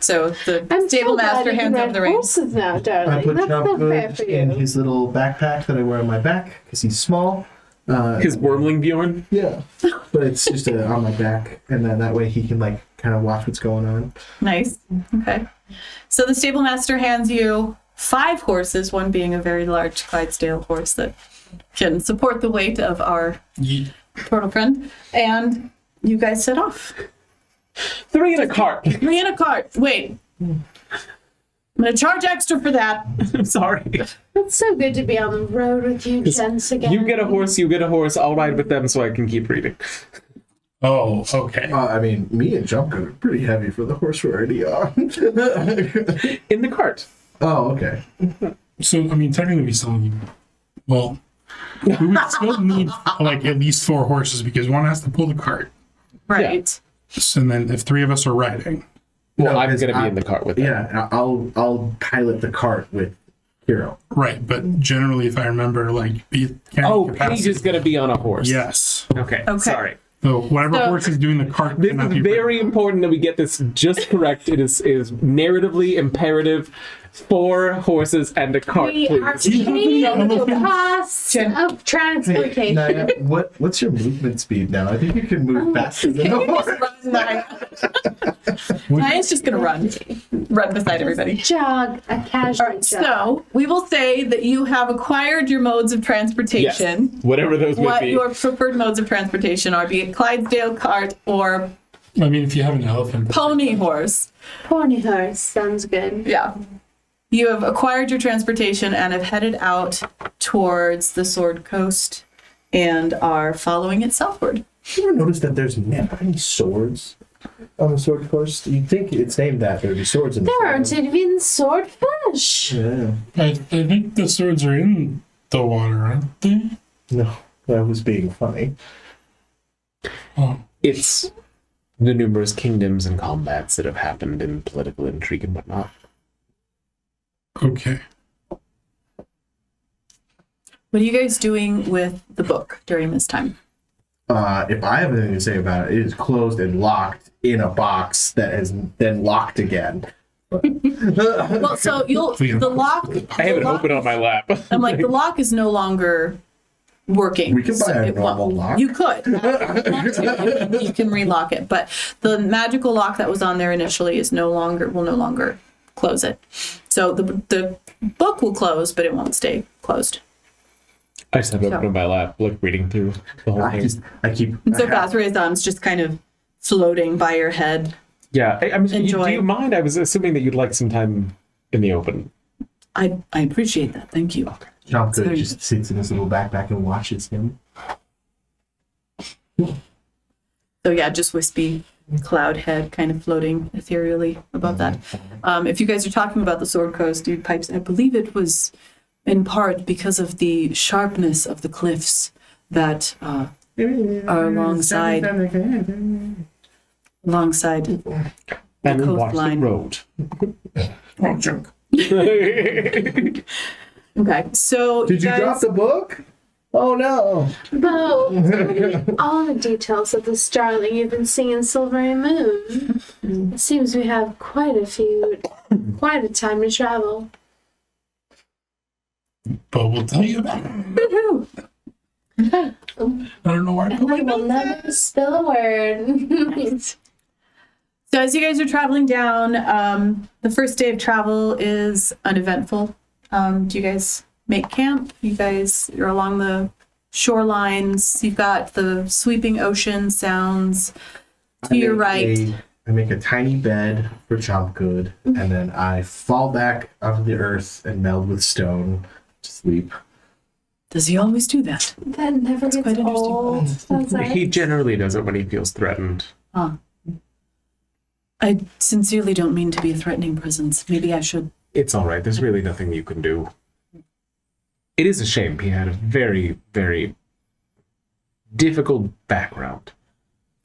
So the I'm stable so glad master you hands ride over the reins. horses now, I darling. put That's Jump not fair Good for in you. his little backpack that I wear on my back because he's small. His wormling Bjorn. Yeah. But it's just on my back. And then that way he can, like, kind of watch what's going on. Nice. Okay. So the stable master hands you 5 horses, one being a very large Clydesdale horse that can support the weight of our turtle friend, and you guys set off. 3 in a cart. 3 in a cart. Wait. I'm gonna charge extra for that. I'm sorry. It's so good to be on the road with you, gents, again. You get a horse. I'll ride with them so I can keep reading. Oh, okay. I mean, me and Jump Good are pretty heavy for the horse we're already on. In the cart. Oh, okay. So, I mean, technically we still need... Well, we would still need, like, at least 4 horses because one has to pull the cart. Right. And then if 3 of us are riding... Well, No, I'm 'cause gonna be I- in the cart with them. Yeah, I'll pilot the cart with Hero. Right, but generally, if I remember, like, the carrying Oh, capacity... Paige is gonna be on a horse. Yes. Okay. Okay. Sorry. So whatever So- horse is doing the cart This cannot is be very important that we get this just correct. It is narratively imperative. 4 horses and a cart, We are please. paying the cost of transportation. Naya, what's your movement speed now? I think you can move faster than the horse. Naya's just gonna run beside everybody. Jog, a casual All right, jog. so we will say that you have acquired your modes of Yes. transportation. Whatever those would What be. your preferred modes of transportation are, be it Clydesdale cart or I mean, if you have an elephant... pony horse. Pony horse sounds good. Yeah. You have acquired your transportation and have headed out towards the Sword Coast and are following it southward. You ever notice that there's never any swords on the Sword Coast? You'd think it's named that there'd be swords in the There aren't even swordfish. Yeah. I think the swords are in the water, aren't they? No, that was being funny. Oh. It's the numerous kingdoms and combats that have happened in political intrigue and whatnot. Okay. What are you guys doing with the book during this time? If I have anything to say about it, it is closed and locked in a box that has then locked again. Well, so the lock. I have it the lock- open on my lap. I'm like, the lock is no longer working. We can buy a it won't- normal lock. You could. You can relock it, but the magical lock that was on there initially will no longer close it. So the book will close, but it won't stay closed. I just have it open So- in my lap, like reading through the whole thing. I keep. And so I have- Bazraizon's just kind of floating by your head. Yeah, I mean, Enjoy. do you mind? I was assuming that you'd like some time in the open. I appreciate that. Thank you. John very just sits in his little backpack and watches him. So yeah, just wispy cloud head kind of floating ethereally above that. If you guys are talking about the Sword Coast, dude pipes, I believe it was in part because of the sharpness of the cliffs that are alongside And the then watch the coastline. road. Wrong joke. Okay, so Did you guys, drop the book? Oh no! Bo, tell me all the details of the starling you've been seeing in Silvery Moon. It seems we have quite a time to travel. But we'll tell you about it. I don't know where to And put I my will notes. never spill a word. So as you guys are traveling down, the first day of travel is uneventful. Do you guys make camp? You're along the shorelines. You've got the sweeping ocean sounds to your right. I make a tiny bed for Chopgood, and then I fall back onto the earth and meld with stone to sleep. Does he always do that? That never gets quite interesting. old. Sounds like. He generally does it when he feels threatened. Huh. I sincerely don't mean to be a threatening presence. Maybe I should. It's all right. There's really nothing you can do. It is a shame. He had a very, very difficult background.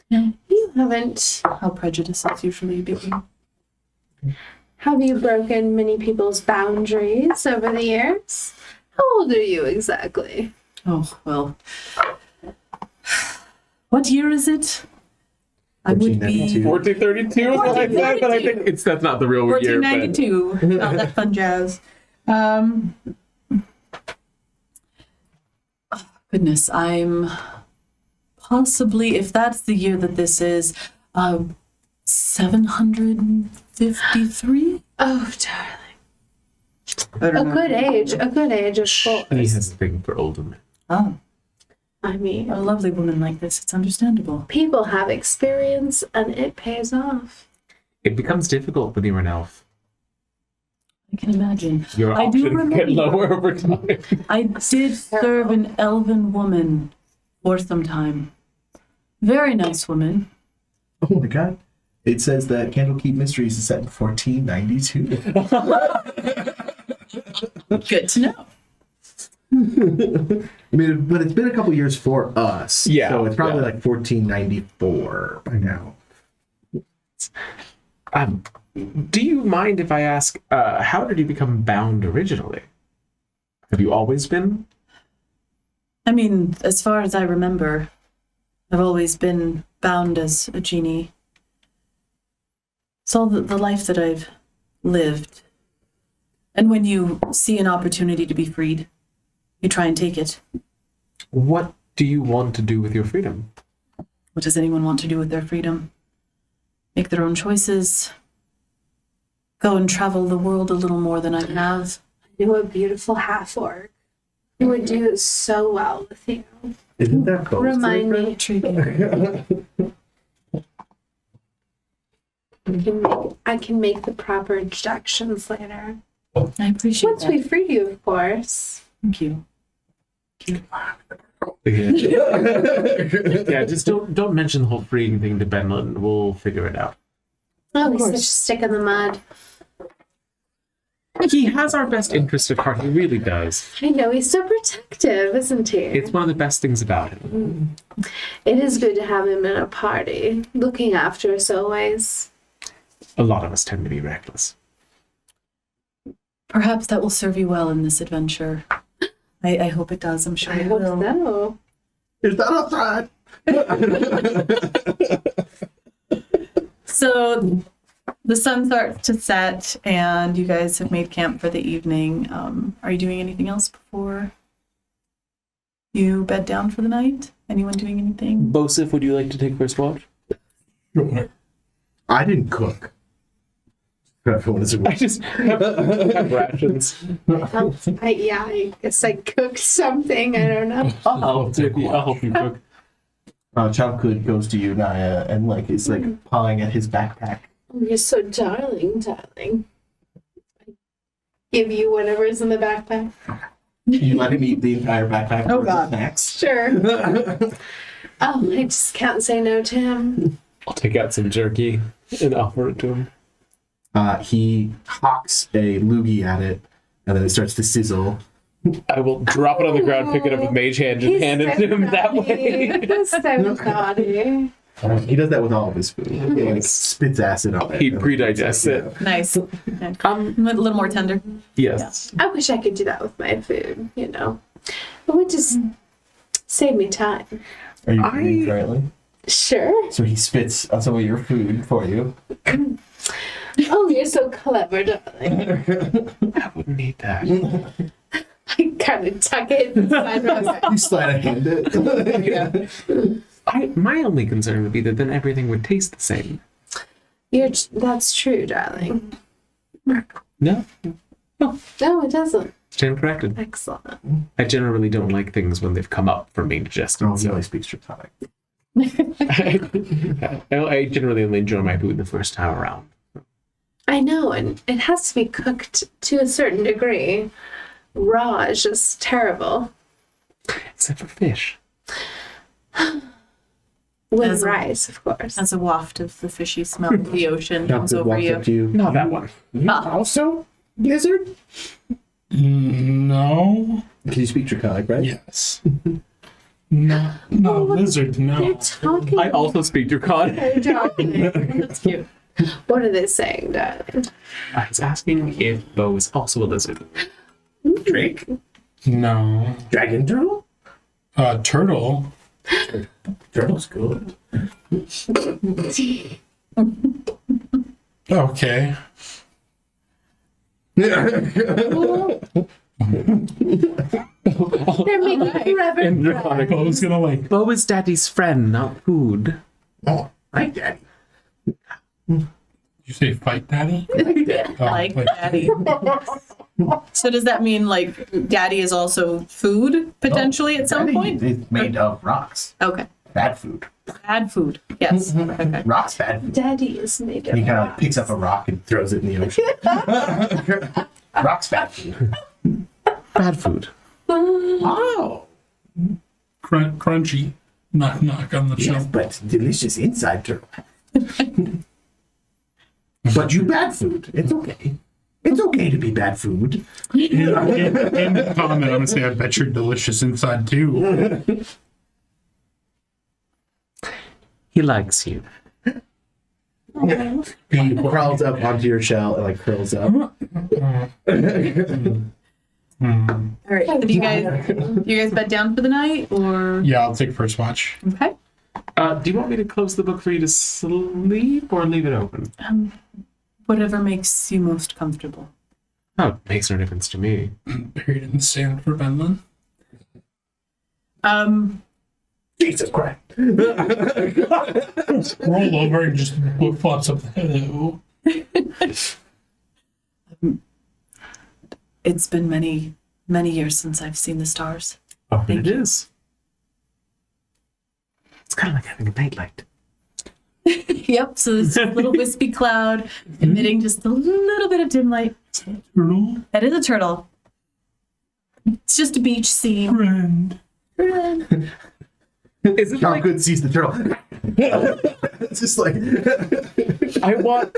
You haven't. How prejudices usually begin. Have you broken many people's boundaries over the years? How old are you exactly? Oh, well. What year is it? I would be 1492. 1432 is what I said, but I think that's not the real year. but- 1492. All that fun jazz. Oh, goodness, I'm possibly, if that's the year that this is, 753? Oh, darling. I A don't know. good age, of He course. has a thing for older men. Oh, I mean, a lovely woman like this, it's understandable. people have experience and it pays off. It becomes difficult when you're an elf. I can imagine. Your I do options get remember. lower over time. I did serve an elven woman for some time. Very nice woman. Oh my god. It says that Candlekeep Mysteries is set in 1492. Good to know. I mean, but it's been a couple years for us. Yeah, So it's probably yeah. like 1494 by now. Do you mind if I ask, how did you become bound originally? Have you always been? I mean, as far as I remember, I've always been bound as a genie. It's all the life that I've lived. And when you see an opportunity to be freed, you try and take it. What do you want to do with your freedom? What does anyone want to do with their freedom? Make their own choices. Go and travel the world a little more than I have. I know a beautiful half-orc who would do so well with you. Isn't that both? Remind me. Intriguing. I can make the proper introductions later. I appreciate Once that. we free you, of course. Thank you. Yeah, just don't mention the whole freeing thing to Benlin. We'll figure it out. Oh, he's course. such a stick in the mud. He has our best interest at heart. He really does. I know, he's so protective, isn't he? It's one of the best things about him. It is good to have him in a party, looking after us always. A lot of us tend to be reckless. Perhaps that will serve you well in this adventure. I hope it does. I'm sure I it hope will. so. Is that a threat? So the sun starts to set, and you guys have made camp for the evening. Are you doing anything else before you bed down for the night? Anyone doing anything? Bosif, would you like to take first watch? Sure. I didn't cook. Everyone is I just have rations. I guess I cooked something. I don't know. I'll help you cook. Chopgood goes to you, Naya, and like is like pawing at his backpack. Oh, you're so darling. I give you whatever's in the backpack. You let him eat the entire backpack. Oh, for God. Snacks. Sure. Oh, I just can't say no to him. I'll take out some jerky and offer it to him. He hawks a loogie at it, and then it starts to sizzle. I will drop it on the ground, pick it up with mage hand, and hand it to him that way. He's so naughty. He does that with all of his food. He like, spits acid on it. He pre-digests it. Nice. Yeah. A little more tender. Yes. I wish I could do that with my food, you know. It would just save me time. Are you eating currently? Sure. So he spits on some of your food for you. Oh, you're so clever, darling. I wouldn't need that. I kind of tuck it inside my You slide a hand it. My only concern would be that then everything would taste the same. That's true, darling. No, No, it doesn't. stand corrected. Excellent. I generally don't like things when they've come up from being digested. Oh, he So only speaks Draconic. I generally only enjoy my food the first time around. I know, and it has to be cooked to a certain degree. Raw is just terrible. Except for fish. With As a- rice, of course. As a waft of the fishy smell of the ocean comes Chopgood over walks you. up to you. Not that one. You also lizard? No. Can you speak Draconic, right? Yes. No. No, lizard, They're no. talking. I also speak Draconic. They're talking. That's cute. What are they saying, darling? I was asking if Bo is also a lizard. Drake? No. Dragon turtle? Turtle. Turtle's good. Okay. They're making forever. In Draconic. I was gonna like. Bo is daddy's friend, not food. Oh, like daddy. You say fight daddy? Oh, Like daddy. So does that mean like daddy is also food potentially at some Daddy point? is made of rocks. Okay. Bad food. Bad food. Yes. Okay. Rocks bad food. Daddy is made He of kind of rocks. picks up a rock and throws it in the ocean. Rocks bad food. Bad food. Oh. Crunchy. Knock knock on the Yes, shelf. but delicious inside turtle. But you bad food. It's okay. It's okay to be bad food. In the comment, I'm gonna say I bet you're delicious inside too. He likes you. He crawls up onto your shell and like curls up. All right. So do you guys bed down for the night or Yeah, I'll take first watch. okay? Do you want me to close the book for you to sleep or leave it open? Whatever makes you most comfortable. Oh, it makes no difference to me. Buried in the sand for Benlin. Jesus Christ. Roll over and just flip flops up. Hello. It's been many, many years since I've seen the stars. Oh, it is. It's kind of like having a nightlight. Yep. So this little wispy cloud emitting just a little bit of dim light. Turtle That is a turtle. It's just a beach scene. friend. Is it How like good sees the turtle. It's just like I want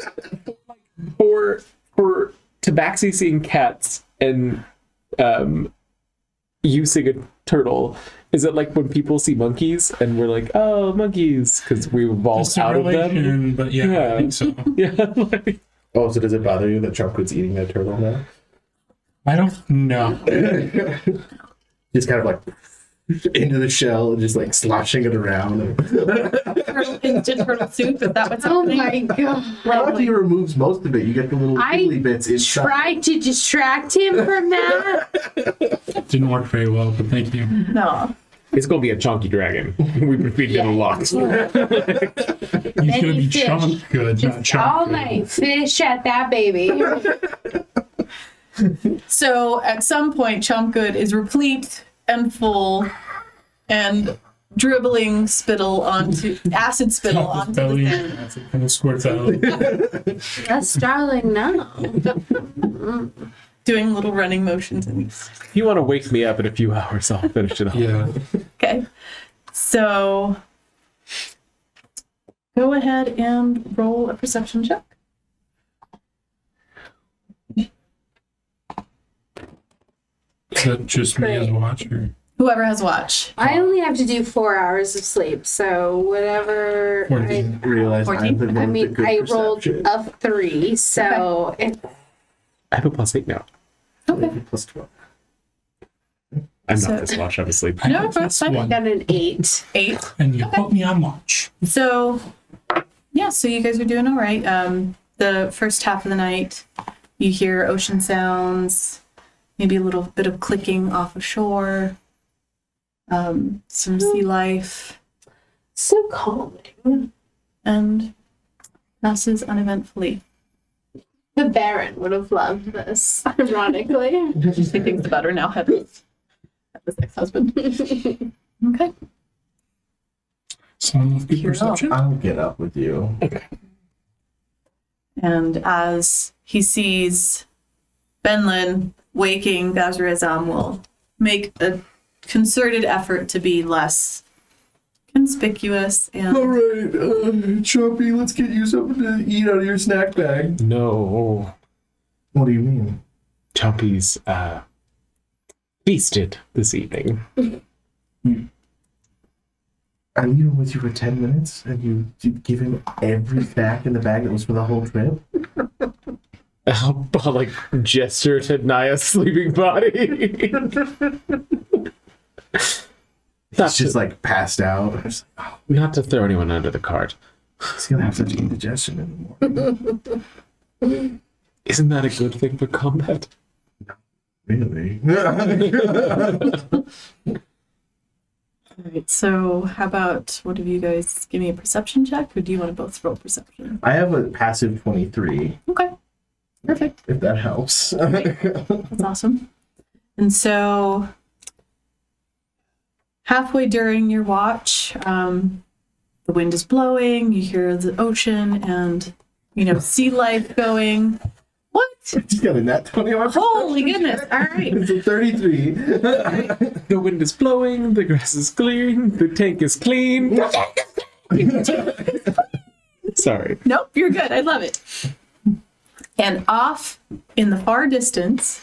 for Tabaxi seeing cats and you seeing a turtle? Is it like when people see monkeys and we're like, oh, monkeys, because we evolved Just a out of them? relation, but yeah, Yeah. I think so. Yeah, like, oh, so does it bother you that Chopgood's eating that turtle now? I don't know. Just kind of like into the shell and just like sloshing it around. Turtle instant turtle soup. Is that what's Oh happening? my god. After he removes most of it, you get the little I fiddly bits inside. Tried to distract him from that. Didn't work very well, but thank you. No. It's gonna be a chunky dragon. We've been feeding it a lot. He's gonna Many be fish. chunk good, not Just chunk all good. night fish at that baby. So at some point, Chomgood is replete and full and dribbling acid spittle Top his onto belly, the sand. that's it kind of squirts out. Yes, darling, no. Doing little running motions in these. If you want to wake me up in a few hours, I'll finish it off. Yeah. Okay. So go ahead and roll a perception check. Is that just me as a watcher? Whoever has watch. I only have to do 4 hours of sleep, so whatever. 14. Realize 14? I'm the one I with the mean, good I rolled perception. a 3, so I have a +8 now. Okay. Plus 12. I'm So- not this watch, obviously. I No, have that's plus fine. I one, got an 8. 8. and you put me on watch. So, yeah, so you guys are doing all right. The first half of the night, you hear ocean sounds, maybe a little bit of clicking off of shore, some sea life, So calming. and passes uneventfully. The Baron would have loved this, ironically. She thinks about her now, had this ex-husband. Okay. Someone with good You're up. perception? I'll get up with you. And as he sees Benlin waking, Gazrazam will make a concerted effort to be less conspicuous and right, Choppy, let's get you something to eat out of your snack bag. No. What do you mean? Chompy's feasted this evening. I leave him with you for 10 minutes and you give him every snack in the bag that was for the whole trip? I'll like gesture to Naya's sleeping body. He's just like passed out. I'm just like, Not to throw anyone under the cart. he's gonna have such indigestion in the morning. Isn't that a good thing for combat? Really? all right, so how about what of you guys give me a perception check, or do you want to both roll perception? I have a passive 23, Okay. Perfect. if that helps. That's awesome. And so halfway during your watch, the wind is blowing, you hear the ocean and, sea life going. What? Just got a nat 20 on my Holy perception goodness. check. All right. It's a 33. The wind is blowing, the grass is clean, the tank is clean. Sorry. Nope, you're good. I love it. And off in the far distance,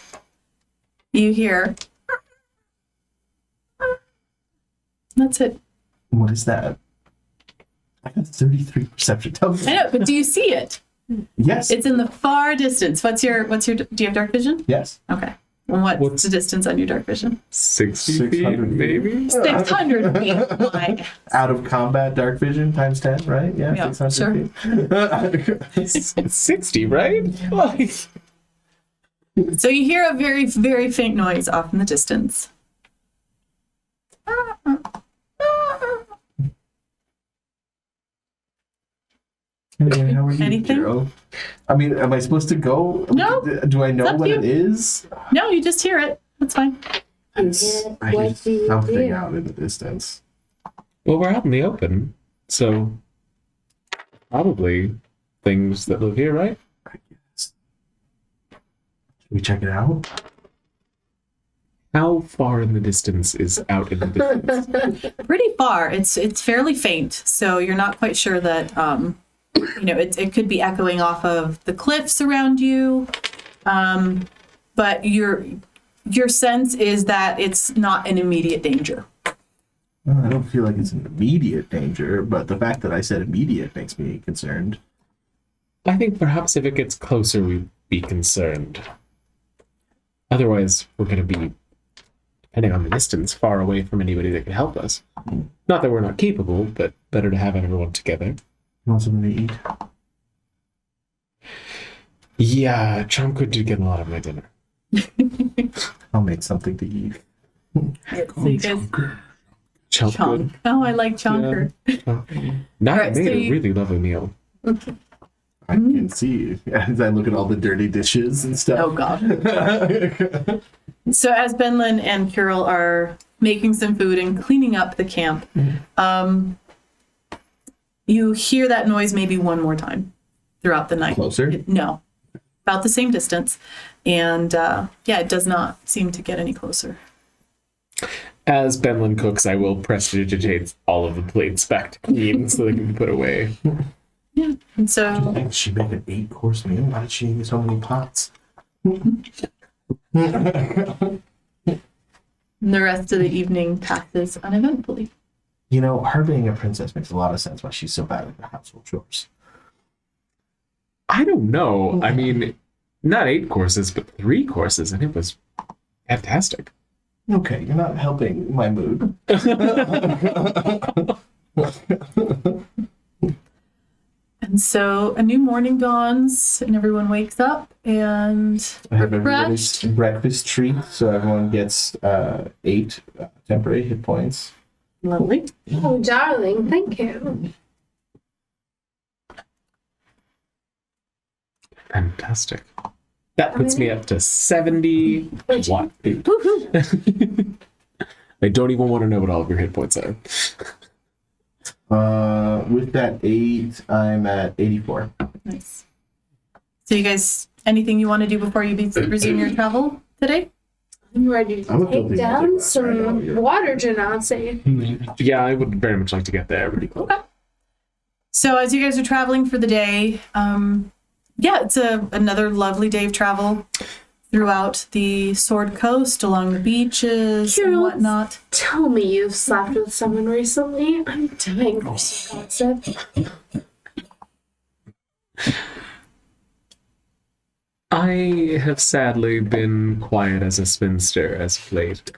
you hear. That's it. What is that? I got 33 perception. Tell me. I know, but do you see it? Yes. It's in the far distance. What's your do you have dark vision? Yes. Okay. And what's What's- the distance on your dark vision? 60 feet, 600 feet. maybe? 600 feet. My. Out of combat dark vision times 10, right? Yeah, Yeah, 600 feet. It's 60, right? Like, So you hear a very, very faint noise off in the distance. Hey, how are you, Anything? Joe? I mean, am I supposed to go? No. Do I It's know up what to it is? No, you just hear it. That's fine. I What hear do you something do? out in the distance. well, we're out in the open, so probably things that live here, right? I guess. Should we check it out? How far in the distance is out in the distance? Pretty far. It's fairly faint, so you're not quite sure that it could be echoing off of the cliffs around you. But your sense is that it's not an immediate danger. Well, I don't feel like it's an immediate danger, but the fact that I said immediate makes me concerned. I think perhaps if it gets closer, we'd be concerned. Otherwise, we're going to be, depending on the distance, far away from anybody that could help us. Not that we're not capable, but better to have everyone together. You want something to eat? Yeah, Chomko did get a lot of my dinner. I'll make something to eat. So you guys Chunk. Chunk. Oh, I like chonker. Naya Alright, so made a you- really lovely meal. I can see as I look at all the dirty dishes and stuff. Oh God. So as Benlin and Kirill are making some food and cleaning up the camp, you hear that noise maybe one more time throughout the night. Closer? No, about the same distance, and it does not seem to get any closer. As Benlin cooks, I will prestidigitate all of the plates back to clean so they can be put away. And so Did she make an 8-course meal? Why did she need so many pots? the rest of the evening passes uneventfully. You know, her being a princess makes a lot of sense why she's so bad at the household chores. I don't know. I mean, not 8 courses, but 3 courses, and it was fantastic. Okay, you're not helping my mood. And so a new morning dawns, and everyone wakes up and I have everybody's refreshed. breakfast treat, so everyone gets 8 temporary hit points. Lovely. Oh, darling, thank you. Fantastic. That puts me up to 71. Woohoo. I don't even want to know what all of your hit points are. With that 8, I'm at 84. Nice. So you guys, anything you want to do before you resume your travel today? I'm ready to I'm a take filthy down magic right now, some you're- water genasi. Yeah, I would very much like to get there. Okay. So as you guys are traveling for the day, it's another lovely day of travel throughout the Sword Coast, along the beaches and Cute. whatnot. Tell me you've slept with someone recently. I'm dying for some gossip. I have sadly been quiet as a spinster as of late.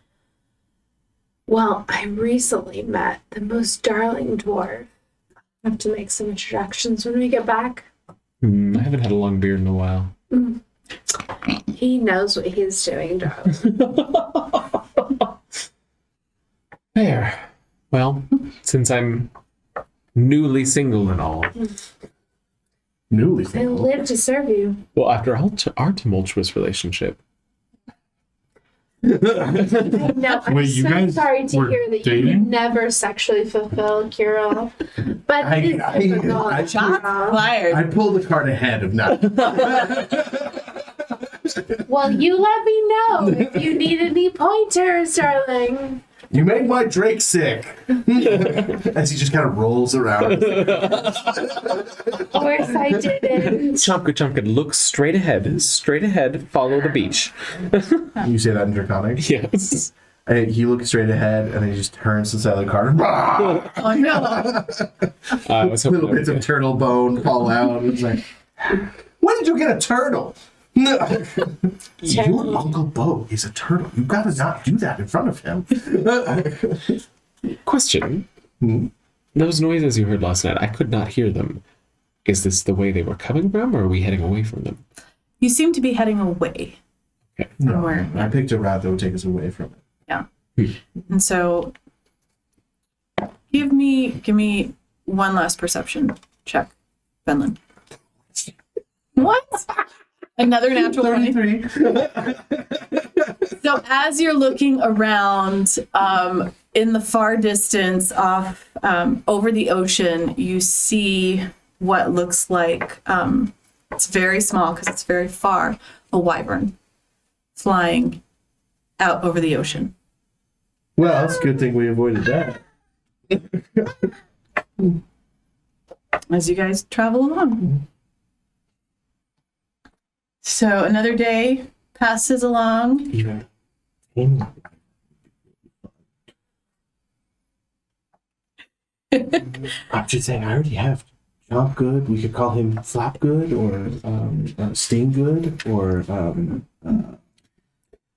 Well, I recently met the most darling dwarf. I have to make some introductions when we get back. I haven't had a long beard in a while. He knows what he's doing, darling. There. Well, since I'm newly single and all, Newly I single. live to serve you. well, after our tumultuous relationship, No, I'm Wait, you so guys sorry to were hear that you dating? never sexually fulfilled Kirill. But it is difficult. I Fired. pulled the card ahead of not. Well, you let me know if you need any pointers, darling. You made my Drake sick. As he just kind of rolls around. Of course I didn't. Chomka, look straight ahead, follow the beach. You say that in Draconic? Yes. And he looks straight ahead and then he just turns to the side of the car. Rah! Oh no. I was hoping Little bits of turtle bone fall out. It's like, when did you get a turtle? No. Your Uncle Bo is a turtle. You gotta not do that in front of him. Question. Those noises you heard last night, I could not hear them. Is this the way they were coming from, or are we heading away from them? You seem to be heading away. No, Somewhere. I picked a route that would take us away from it. Yeah. And so give me one last perception check, Benlin. What? Another natural 20. 33. So as you're looking around, in the far distance off over the ocean, you see what looks like, it's very small because it's very far, a wyvern flying out over the ocean. Well, it's a good thing we avoided that. As you guys travel along. So another day passes along. Even. I'm just saying, I already have Job Good. We could call him Flap Good or Sting Good or.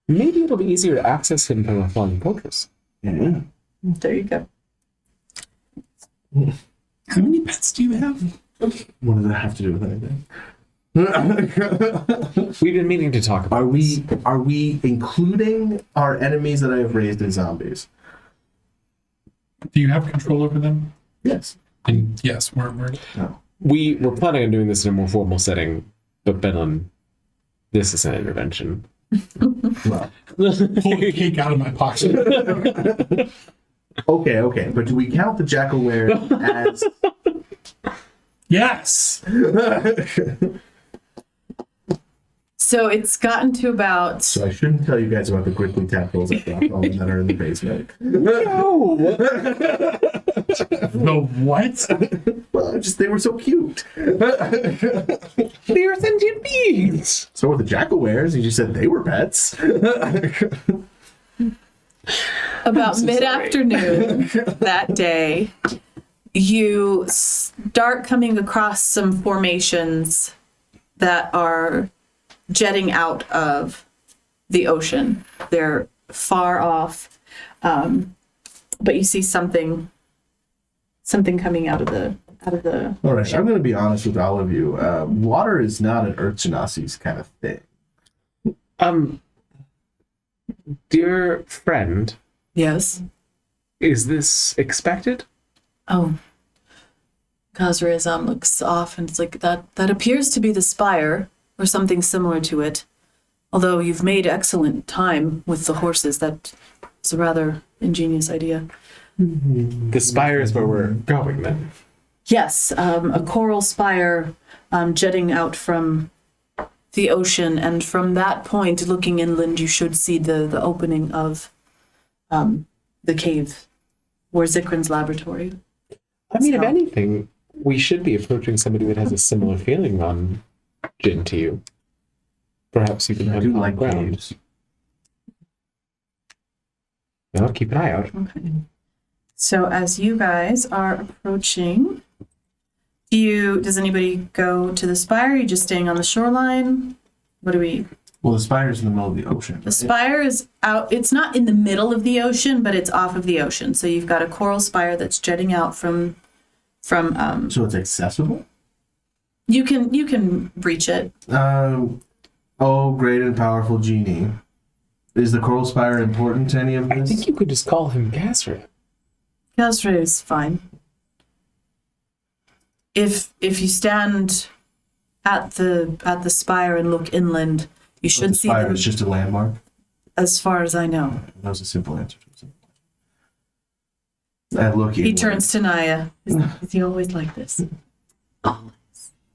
Maybe it'll be easier to access him from a flying fortress. Yeah. There you go. How many pets do you have? What does that have to do with anything? We've been meaning to talk about Are we including our enemies that I have raised as zombies? Do you have control over them? Yes. And yes, we're We were planning on doing this in a more formal setting, but Benlin, this is an intervention. Well, pull a cake out of my pocket. okay. But do we count the Jackalware as? Yes. So it's gotten to about. So I shouldn't tell you guys about the gripply tadpoles at Rock Home that are in the basement. No! The what? Well, they were so cute. They are sentient beings! So were the Jackalwares. You just said they were pets. About so mid-afternoon that day, you start coming across some formations that are jetting out of the ocean. They're far off, but you see something coming out of the. All right, I'm going to be honest with all of you. Water is not an Earth Genasi's kind of thing. Dear friend, Yes. is this expected? Oh. Khazra looks off and it's like, that appears to be the spire, or something similar to it. Although you've made excellent time with the horses, that's a rather ingenious idea. The spire is where we're going then. Yes, a coral spire jetting out from the ocean, and from that point, looking inland, you should see the opening of the cave, or Zikran's laboratory. I mean, if So- anything, we should be approaching somebody that has a similar feeling on Jin to you. Perhaps you can I hunt do on like ground. caves. Well, keep an eye out. Okay. So as you guys are approaching, does anybody go to the spire? Are you just staying on the shoreline? What do we? Well, the spire's in the middle of the ocean. The spire is out. It's not in the middle of the ocean, but it's off of the ocean. So you've got a coral spire that's jetting out from. So it's accessible? You can reach it. Oh, great and powerful genie. Is the coral spire important to any of I this? think you could just call him Gasra. Khazra is fine. If you stand at the spire and look inland, you But should the see spire them, is just a landmark? as far as I know. That was a simple answer to a simple question. I look He inward. turns to Naya. Is he always like this? How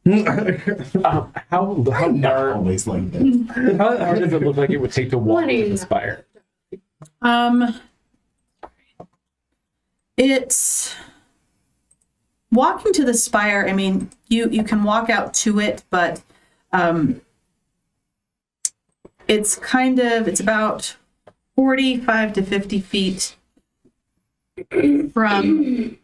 I'm not far always like that. how far does it look like it would take to walk What do to you the know? spire? It's walking to the spire. I mean, you can walk out to it, but it's about 45 to 50 feet from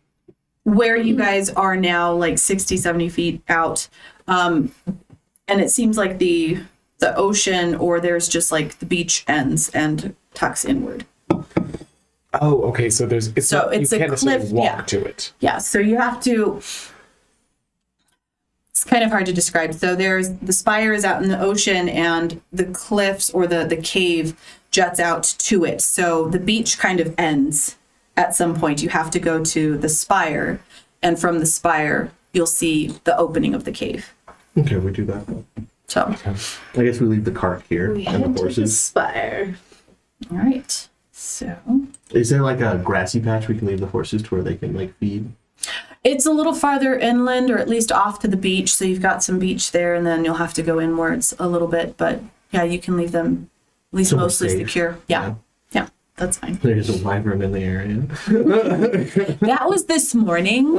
where you guys are now, like 60, 70 feet out. And it seems like the ocean, or there's just like the beach ends and tucks inward. Oh, okay. So it's So not, it's you a can't necessarily cliff, walk yeah. to it. Yeah, so you have to. It's kind of hard to describe. So there's the spire is out in the ocean, and the cliffs or the cave juts out to it. So the beach kind of ends at some point. You have to go to the spire, and from the spire you'll see the opening of the cave. Okay, we do that. So, I guess we leave the cart here We and head the to the horses. spire. all right. So Is there like a grassy patch we can leave the horses to where they can like feed? it's a little farther inland, or at least off to the beach. So you've got some beach there, and then you'll have to go inwards a little bit. But yeah, you can leave them at least So we're mostly safe. secure. Yeah, that's fine. There's a wyvern in the area. That was this morning.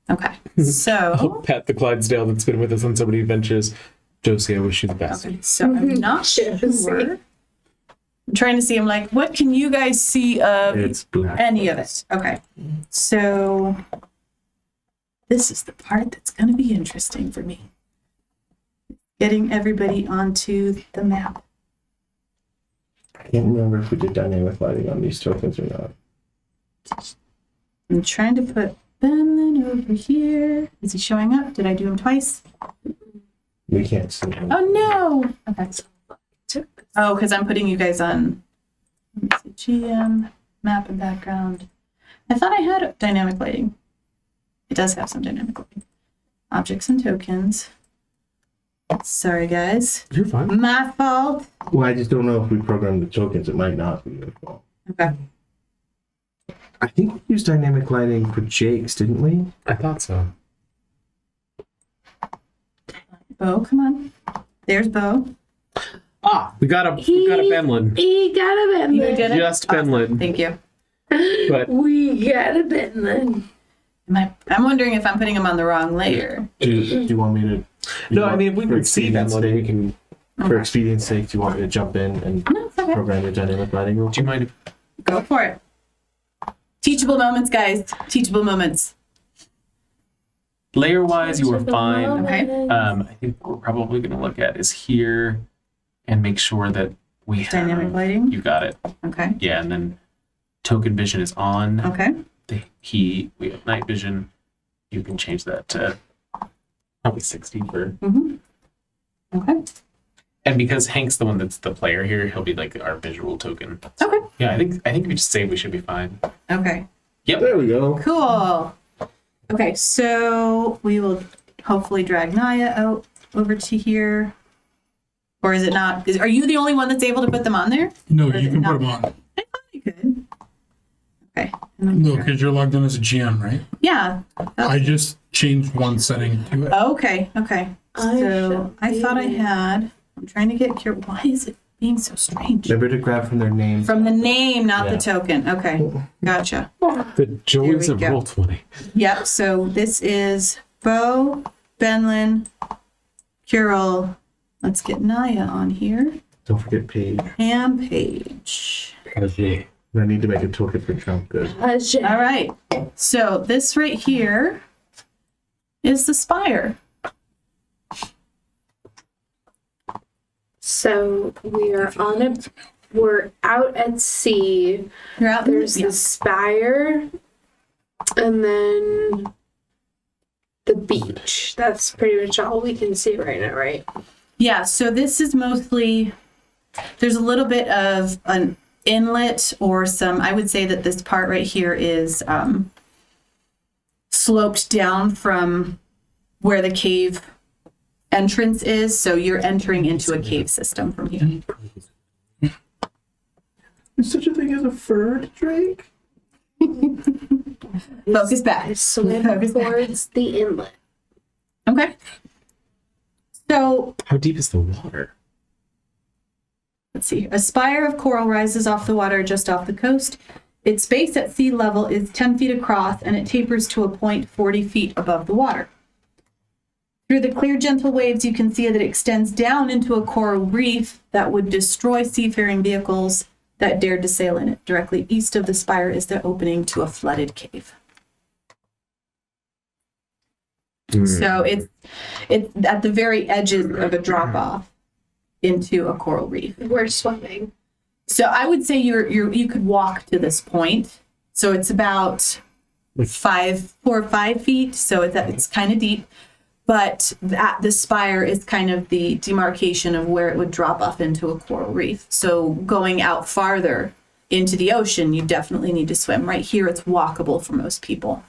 Okay, so Pat the Clydesdale that's been with us on so many adventures. Josie, I wish you the best. okay, so I'm not sure. Josie. I'm trying to see. I'm like, what can you guys see of It's black. any of it? Okay, so this is the part that's going to be interesting for me. Getting everybody onto the map. I can't remember if we did dynamic lighting on these tokens or not. I'm trying to put Ben over here. Is he showing up? Did I do him twice? We can't see them. Oh no! Okay. Oh, because I'm putting you guys on. Let me see, GM. map and background. I thought I had dynamic lighting. It does have some dynamic lighting. Objects and tokens. Sorry, guys. You're fine. My fault. Well, I just don't know if we programmed the tokens. It might not be your fault. Okay. I think we used dynamic lighting for Jake's, didn't we? I thought so. Bo, come on. There's Bo. Ah, we got a Benlin. He got a You Benlin. did it? Just Awesome. Benlin. Thank you. But We got a Benlin. I'm wondering if I'm putting him on the wrong layer. Do you want me to? no, I mean if we for can see expedience Benlin, we sake- can. For expedience sake, do you want me to jump in and No, it's okay. program your dynamic lighting real Do you quick? mind if Go for it. Teachable moments, guys. Teachable moments. layer wise you were fine? Okay. I think what we're probably going to look at is here and make sure that we have Dynamic lighting. You got it. Okay. Yeah, and then token vision is on. Okay. We have night vision. You can change that to probably 60 for. Mm-hmm. Okay. And because Hank's the one that's the player here, he'll be like our visual token. Okay. Yeah, I think we just say we should be fine. Okay. Yep. There we go. Cool. Okay, so we will hopefully drag Naya out over to here. Or is it not? Are you the only one that's able to put them on there? No, Or is you it can not? put them on. I thought you could. Okay. and then No, drag- because you're logged in as a GM, right? Yeah. I just changed one setting to it. Okay. Okay. I So should I thought I be- had. I'm trying to get curious. Why is it being so strange? Remember to grab from their name. From the name, not the Yeah. token. Okay. Gotcha. The joys There of we go. Roll20. Yep. So this is Bo, Benlin, Curel. Let's get Naya on here. Don't forget Paige. And Paige. Okay. I need to make a toolkit for Trump. Good. All right. So this right here is the spire. So we're out at sea. You're out there. There's the spire and then the beach. That's pretty much all we can see right now, right? Yeah, so this is mostly, there's a little bit of an inlet or some, I would say that this part right here is sloped down from where the cave entrance is. So you're entering into a cave system from here. There's such a thing as a furred drake? Focus back. I swim Focus back. towards the inlet. Okay. So How deep is the water? let's see. A spire of coral rises off the water just off the coast. Its base at sea level is 10 feet across and it tapers to a point 40 feet above the water. Through the clear, gentle waves, you can see that it extends down into a coral reef that would destroy seafaring vehicles that dared to sail in it. Directly east of the spire is the opening to a flooded cave. So it's at the very edges of a drop off into a coral reef. We're swimming. So I would say you could walk to this point. So it's about 4 or 5 feet. So it's kind of deep, but the spire is kind of the demarcation of where it would drop off into a coral reef. So going out farther into the ocean, you definitely need to swim. Right here, it's walkable for most people.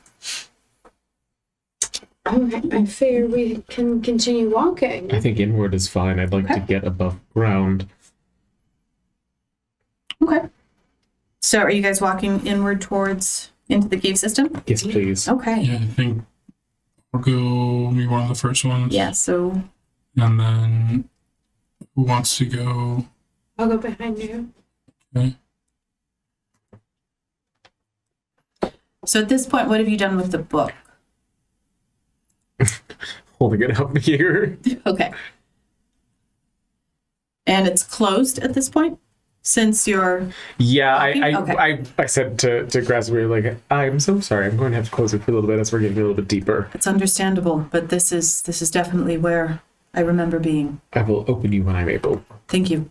Okay, I figure we can continue walking. I think inward is fine. I'd like to get above ground. Okay. So are you guys walking inward into the cave system? Yes, please. Okay. Yeah, I think we'll go be one of the first ones. Yeah, so And then who wants to go? I'll go behind you. Okay. so at this point, what have you done with the book? Holding it up here. Okay. And it's closed at this point? Since you're Yeah, Okay. I said to Grass, we were like, I'm so sorry. I'm going to have to close it for a little bit as we're getting a little bit deeper. it's understandable, but this is definitely where I remember being. I will open you when I'm able. Thank you.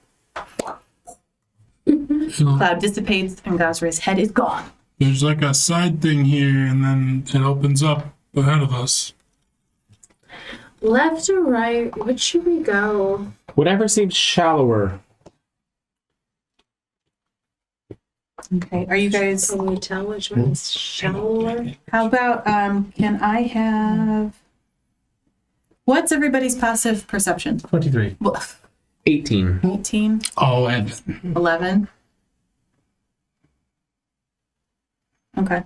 Cloud dissipates and Gosra's head is gone. There's like a side thing here, and then it opens up ahead of us. Left or right? Which should we go? Whatever seems shallower. Okay. Are you guys? Can we tell which one's shallower? How about can I have? What's everybody's passive perception? 23. 18. 18, Oh, and 11. Okay.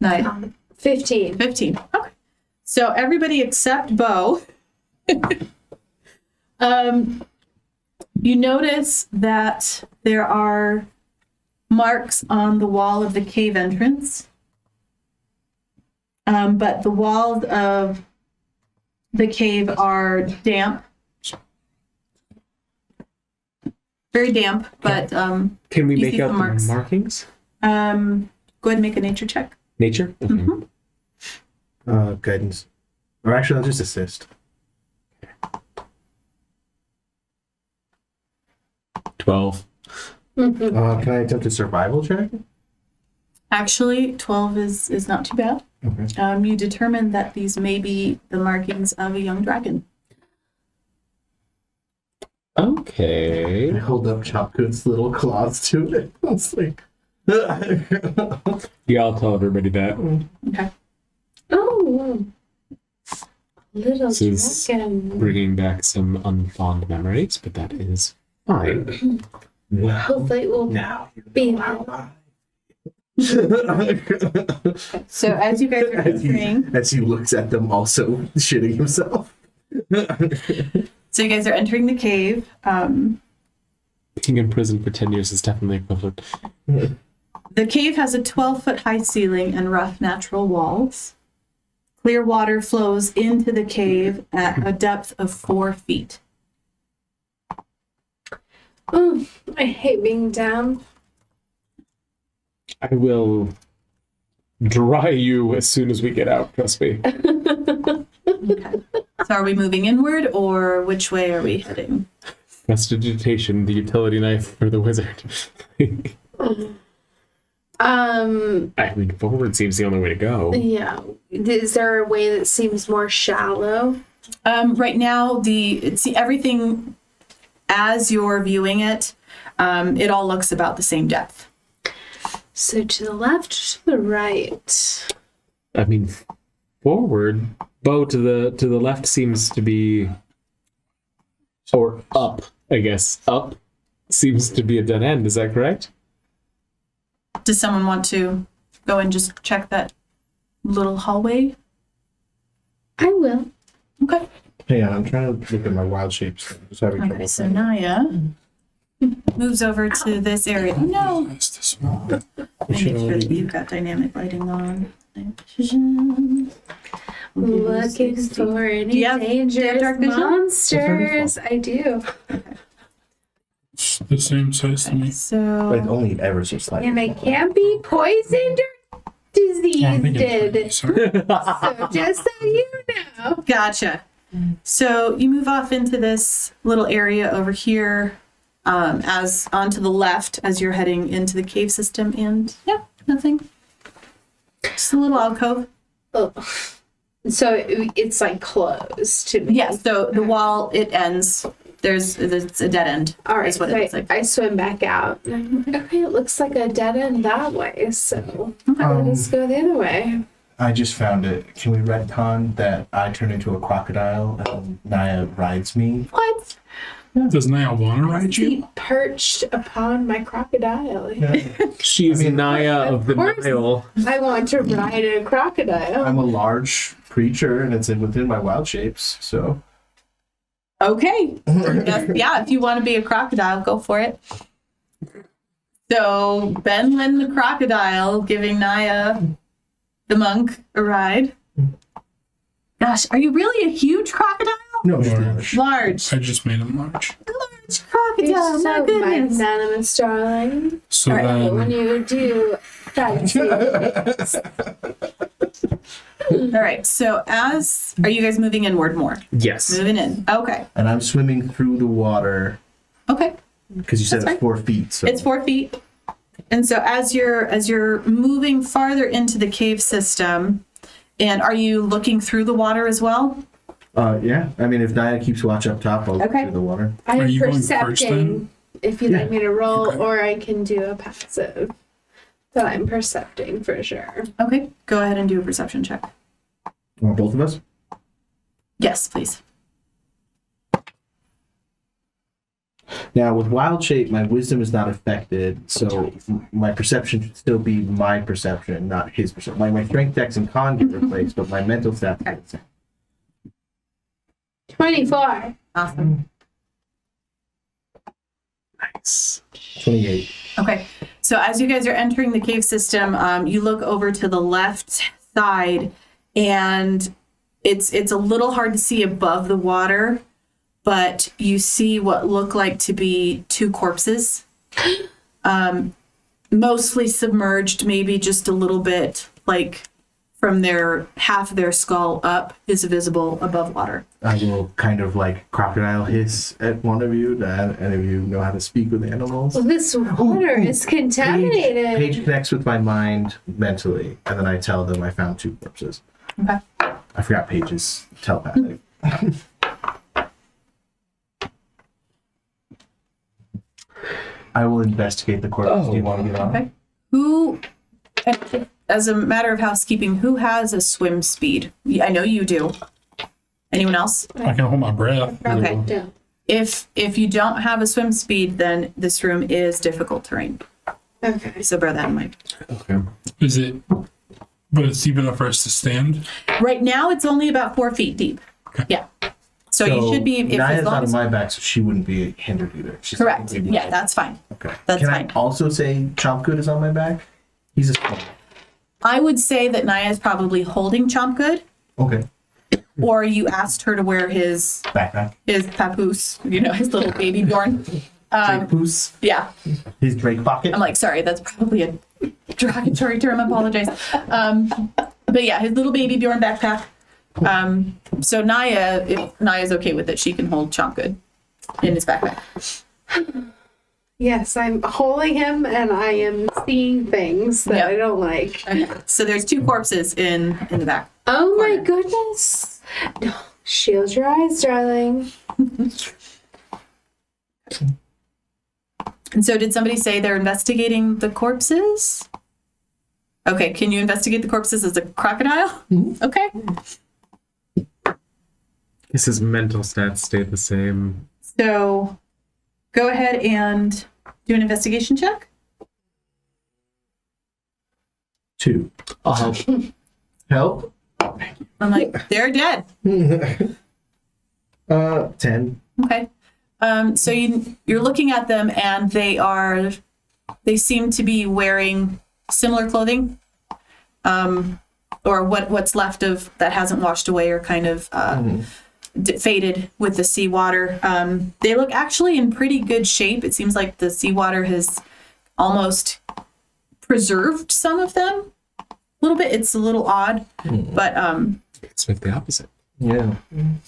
9, 15. 15. Okay. So everybody except Bo. You notice that there are marks on the wall of the cave entrance. But the walls of the cave are damp. Very damp, but Can we You make see out the the marks. markings? go ahead and make a nature check. Nature? Okay. Guidance. Or actually, I'll just assist. 12. Can I attempt a survival check? Actually, 12 is not too bad. Okay. You determine that these may be the markings of a young dragon. Okay. I hold up Chopgood's little claws to it. I was like, Yeah, I'll tell everybody that. Okay. Oh, little This is dragon. bringing back some unfond memories, but that is fine. Hopefully it will now be So as you guys are entering, as he looks at them, also shitting himself. so you guys are entering the cave. Being in prison for 10 years is definitely equivalent. The cave has a 12-foot high ceiling and rough natural walls. Clear water flows into the cave at a depth of 4 feet. Oh, I hate being down. I will dry you as soon as we get out, trust me. Okay. So are we moving inward, or which way are we heading? Prestidigitation, the utility knife for the wizard. I mean, forward seems the only way to go. Yeah. Is there a way that seems more shallow? Right now, everything as you're viewing it, it all looks about the same depth. So to the left, to the right. I mean, forward, bow to the left seems to be, or up, I guess. Up seems to be a dead end. Is that correct? Does someone want to go and just check that little hallway? I will. Okay. Hang on, I'm trying to look at my wild shapes. I'm just having Okay, trouble. so Naya moves over to this area. Oh no! it's the small. Make sure that you've got dynamic lighting on. Night vision. Looking for any Do you have dangerous dark vision? monsters. I do. It's the same size to me. But it's So only ever so slightly. And I can't be poisoned or I'm thinking diseased. 20, sorry. So just so you know. gotcha. So you move off into this little area over here, as onto the left as you're heading into the cave system, and yeah, nothing. Just a little alcove. Oh. So it's like closed to me. Yeah. So the wall, it ends. It's a dead end. All right, Is what so it looks like. I swim back out. And I'm like, okay, it looks like a dead end that way, so let us go the other way. I just found it. Can we retcon that I turn into a crocodile and Naya rides me? What? Does Naya want to ride He you? perched upon my crocodile. She's Naya of the course. Nile. I want to ride a crocodile. I'm a large creature and it's within my wild shapes, so. Okay. Yeah, if you want to be a crocodile, go for it. So Benlin the crocodile giving Naya the monk a ride. Gosh, are you really a huge crocodile? No, Large. Large. I just made him large. Large crocodile, You're my so goodness. magnanimous, darling. So But when then, you do fancy, All right, so are you guys moving inward more? Yes. Moving in. Okay. And I'm swimming through the water Okay. because you said That's it's 4 feet. So It's 4 feet. And so as you're moving farther into the cave system, and are you looking through the water as well? yeah. I mean, if Naya keeps watch up top, I'll look Okay. through the water. Are I'm you going first percepting. if you'd Yeah. like me to roll, or I can do a passive that I'm percepting for sure. Okay, go ahead and do a perception check. Want both of us? Yes, please. Now, with wild shape, my wisdom is not affected, so my perception should still be my perception, not his perception. Like my strength, dex, and con get replaced, but my mental stats are the same. 24. Awesome. Nice. 28. Okay, so as you guys are entering the cave system, you look over to the left side, and it's a little hard to see above the water, but you see what look like to be two corpses, mostly submerged, maybe just a little bit, like from their half of their skull up is visible above water. I will kind of like crocodile hiss at one of you. That any of you know how to speak with animals? Well, this water is contaminated. Paige connects with my mind mentally, and then I tell them I found two corpses. Okay. I forgot Paige's telepathic. I will investigate the corpses. Do you want to get on? Okay. Who, as a matter of housekeeping, who has a swim speed? I know you do. Anyone else? I can hold my breath. Okay. Yeah. If you don't have a swim speed, then this room is difficult terrain. Okay. So bear that in mind. Okay. Is it? But it's deep enough for us to stand. Right now, it's only about 4 feet deep. Yeah. So you should be, if Naya's as long not on as my back, so she wouldn't be hindered either. She's correct. maybe- Yeah, that's fine. Okay. That's Can fine. I also say Chompgood is on my back? He's a small. I would say that Naya is probably holding Chompgood, Okay. or you asked her to wear his Backpack. papoose, his little baby Bjorn. Drake Poos. Yeah. His Drake pocket. I'm like, sorry, that's probably a derogatory term. I apologize. But yeah, his little baby Bjorn backpack. So Naya, if Naya's okay with it, she can hold Chompgood in his backpack. Yes, I'm holding him and I am seeing things that Yep. I don't like. Okay. So there's two corpses in the back. Oh my Corner. goodness. No, shield your eyes, darling. And so did somebody say they're investigating the corpses? Okay, can you investigate the corpses as a crocodile? Okay. Guess his mental stats stay the same. So go ahead and do an investigation check. 2. I'll help. Help? I'm like, they're dead. 10. Okay. So you're looking at them and they seem to be wearing similar clothing, or what's left of that hasn't washed away or kind of faded with the seawater. They look actually in pretty good shape. It seems like the seawater has almost preserved some of them a little bit. It's a little odd, but It's like the opposite. Yeah.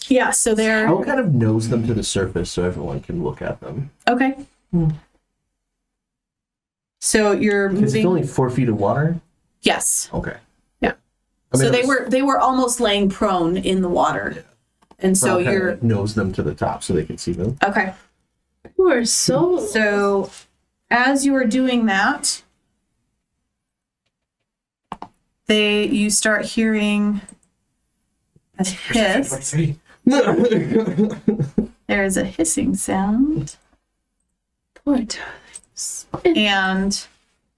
yeah. So they're I'll kind of nose them to the surface so everyone can look at them. okay. So you're Because it's moving. only 4 feet of water? Yes. Okay. Yeah. I mean, So it was- they were almost laying prone in the water, and so I'll kind of you're like nose them to the top so they can see them. okay. You are so. So as you are doing that, you start hearing a hiss. There's a hissing sound, Poor darlings. and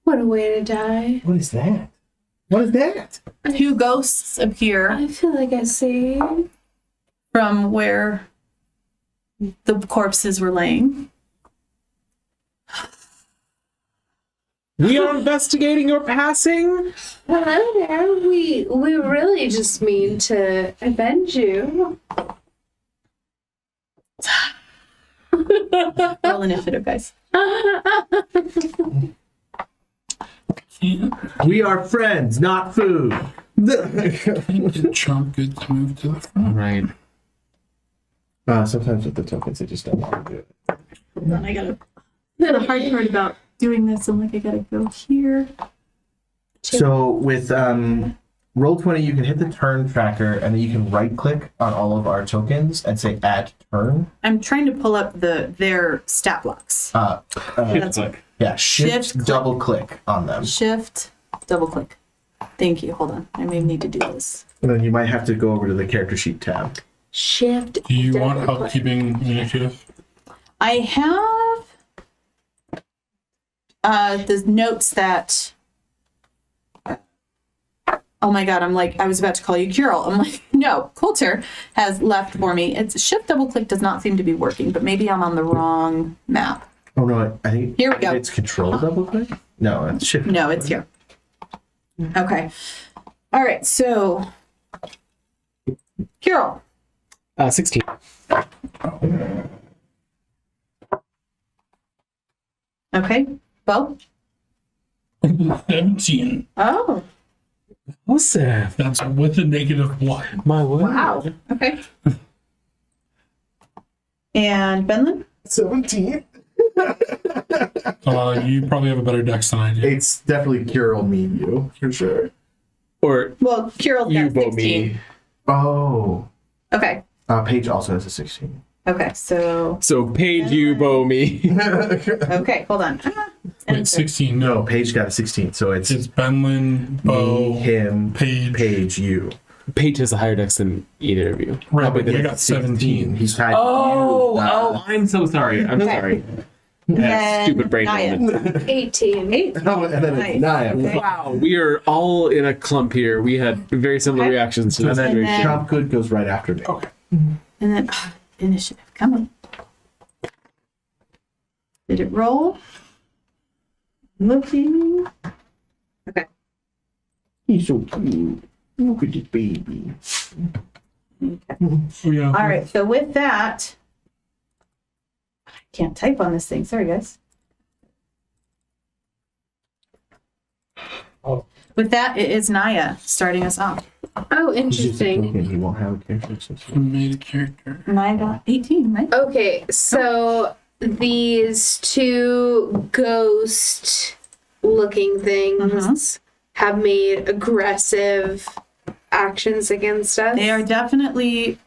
What a way to die. What is that? What is that? two ghosts appear I feel like I see. from where the corpses were laying. We are investigating your passing. Hello there. We really just mean to avenge you. Roll initiative, guys. Can't We are friends, not food. Chomp good to move to the All front. right. Sometimes with the tokens, they just don't want to do it. Hold on, I gotta. The hard part about doing this, I'm like, I gotta go here. So with Roll20, you can hit the turn tracker, and then you can right-click on all of our tokens and say add turn. I'm trying to pull up their stat blocks. Shift click. Yeah, shift Shift-click. double-click on them. Shift, double click. Thank you. Hold on. I may need to do this. And then you might have to go over to the character sheet tab. Shift. Do you want help double-click. keeping initiative? I have the notes that. Oh my god! I'm like, I was about to call you Curl. I'm like, no. Coulter has left for me. It's shift double click does not seem to be working, but maybe I'm on the wrong map. Oh no, I think Here we go. it's control double-click? No, it's shift. No, it's here. Okay. All right. So, Curl. 16. Okay. Bo. 17. Oh. Awesome. That's with a -1. My word. Wow. Okay. And Benlin. 17? You probably have a better dex than I do. It's definitely Cure me, you, for sure. Or Well, Curl's you, got Bo, 16. me. Oh. Okay. Paige also has a 16. Okay. So. So Paige, you, Bo, me. Okay. Hold on. Wait, 16. No, No, Paige got a 16, so it's it's Benlin, Bo, me, him, Paige. Paige, you. Paige has a higher dex than either of you. Right, but Probably you the- got 17. He's tied Oh, you. I'm so sorry. I'm Okay. sorry. Then Stupid brain Naya. element. 18. Oh, and then Nice. it's Naya. Okay. Wow, we are all in a clump here. We had very similar Okay. reactions to And this then And situation. Chop Good goes right after me. Okay. And then initiative. Come on. Did it roll? Looking. Okay. He's so cute. Look at this baby. Okay. Oh, yeah. All right. So with that, I can't type on this thing. Sorry, guys. Oh. With that, it is Naya starting us off. Oh, He's just a interesting. token. He won't have a character. Who made a character? Naya got 18, right? Okay, so these two ghost looking things have made aggressive actions against us. They are definitely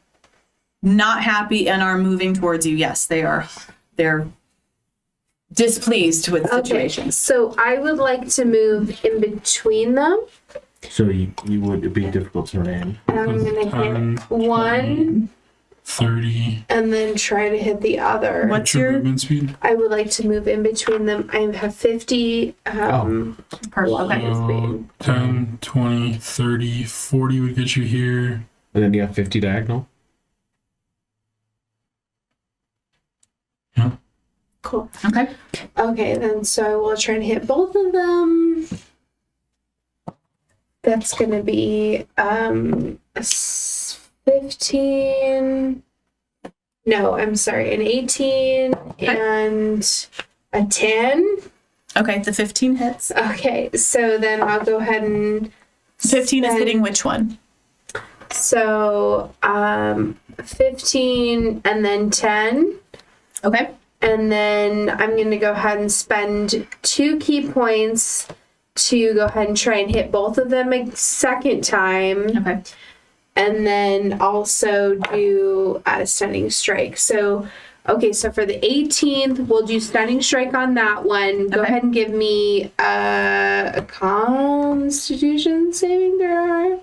not happy and are moving towards you. Yes, they are. They're displeased with the Okay, situation. so I would like to move in between them. So you would it'd be difficult to run. And I'm gonna hit one 30. and then try to hit the other. What's your movement speed? I would like to move in between them. I have 50 perfect? Okay. So 10, 20, 30, 40 would get you here. And then you have 50 diagonal. Yeah. Cool. Okay. Okay, then so I will try and hit both of them. That's gonna be 15. No, I'm sorry, an 18 and a 10. Okay, the 15 hits. Okay, so then I'll go ahead and 15 is spend- hitting which one? So 15 and then 10. Okay. And then I'm going to go ahead and spend 2 key points to go ahead and try and hit both of them a second time. Okay. And then also do a stunning strike. So, okay, so for the 18th, we'll do stunning strike on that one. Go Okay. ahead and give me a Constitution saving throw.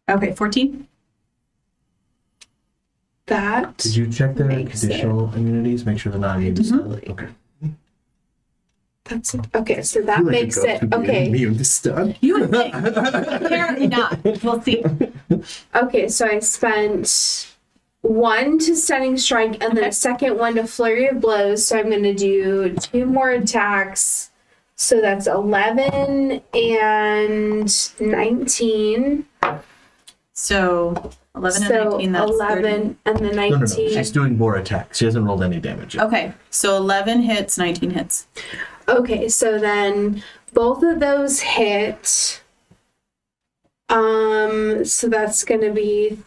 Okay, 14. That. Did you check the Makes it. conditional immunities? Make sure they're not immune to stun. Mhm. Okay. That's it. Okay, so I that feel like makes a ghost it. would be Okay. Immune to stun. You would think. Apparently not. We'll see. Okay, so I spent 1 to stunning strike and then a second one to flurry of blows. So I'm going to do 2 more attacks. So that's 11 and 19. So 11 and So 19, that's 11 and the 19. No. She's doing more attacks. She hasn't rolled any damage yet. 30. Okay, so 11 hits, 19 hits. Okay, so then both of those hit. So that's going to be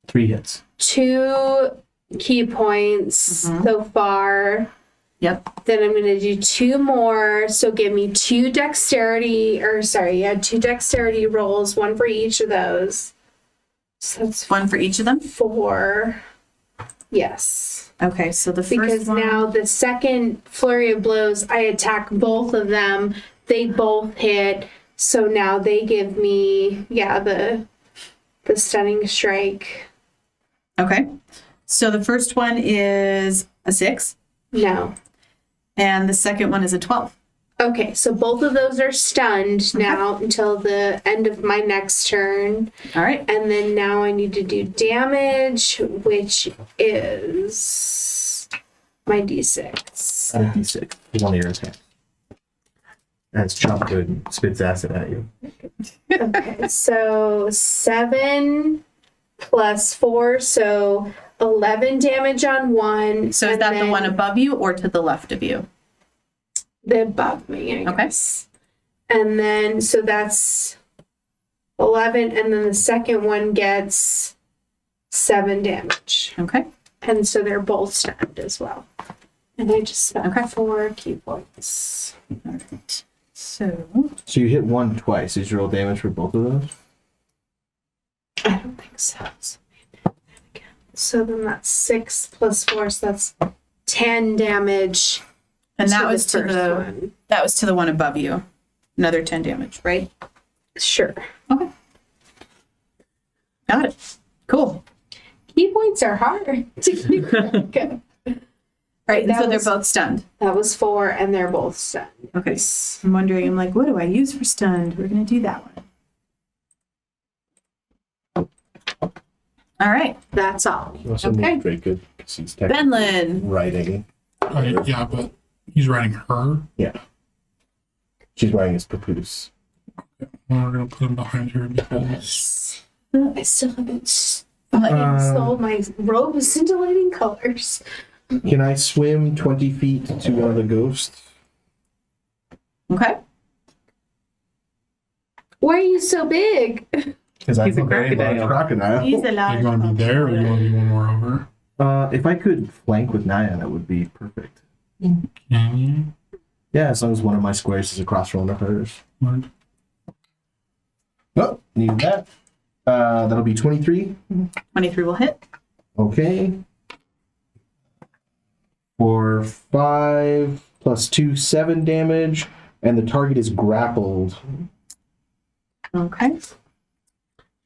3 hits. 2 key points so far. Yep. Then I'm going to do 2 more. So give me 2 dexterity rolls, 1 for each of those. So that's 1 for each of them? 4. Yes. Okay, so the first Because one... now the second flurry of blows, I attack both of them. They both hit. So now they give me, the stunning strike. Okay. So the first one is a 6. No. And the second one is a 12. Okay, so both of those are stunned now until the end of my next turn. All right. And then now I need to do damage, which is my d6. And a d6. One of your attacks. That's chop good. Spits acid at you. Okay, so 7 plus 4, so 11 damage on one. So is and that the then one above you or to the left of you? the above me? I Okay. guess. And then, so that's 11, and then the second one gets 7 damage. Okay. And so they're both stunned as well. And I just spent Okay. 4 key points. All right. So So you hit one twice. Did you roll damage for both of those? I don't think so. So then that's 6 plus 4, so that's 10 damage. and that was the to first the one. that was to the one above you. Another 10 damage, right? Sure. Okay. Got it. Cool. Key points are hard to keep track of. All right, and That so they're was- both stunned. That was 4, and they're both stunned. Okay. I'm wondering, I'm like, what do I use for stunned? We're going to do that one. All right. That's all. Also Okay. move Drake good because he's technically Benlin. writing. Yeah, but he's writing her. Yeah. She's wearing his papoose. Well, we're gonna put him behind her because I still haven't sold my robe of scintillating colors. Can I swim 20 feet to one of the ghosts? Okay. Why are you so big? Because I'm He's a a very large crocodile. crocodile. He's a you lot. want to be there or you want to be one more over? If I could flank with Naya, that would be perfect. Can you? Yeah, as long as one of my squares is across from one of hers. What? Oh, need that. That'll be 23. 23 will hit. Okay. For 5 plus 2, 7 damage, and the target is grappled. Okay.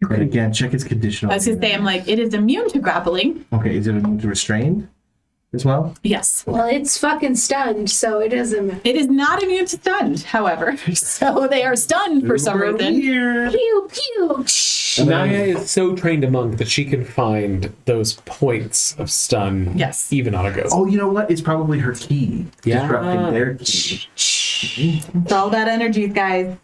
And again, check its conditional. I was going to say, I'm like, it is immune to grappling. Okay, is it immune to restrained as well? Yes. Well, it's fucking stunned, so it doesn't. It is not immune to stunned, however. So they are stunned for some reason. Weird. Pew pew. Naya is so trained a monk that she can find those points of stun. Yes. Even on a ghost. Oh, you know what? It's probably her key. Yeah. Disrupting their key. It's all that energy, guys.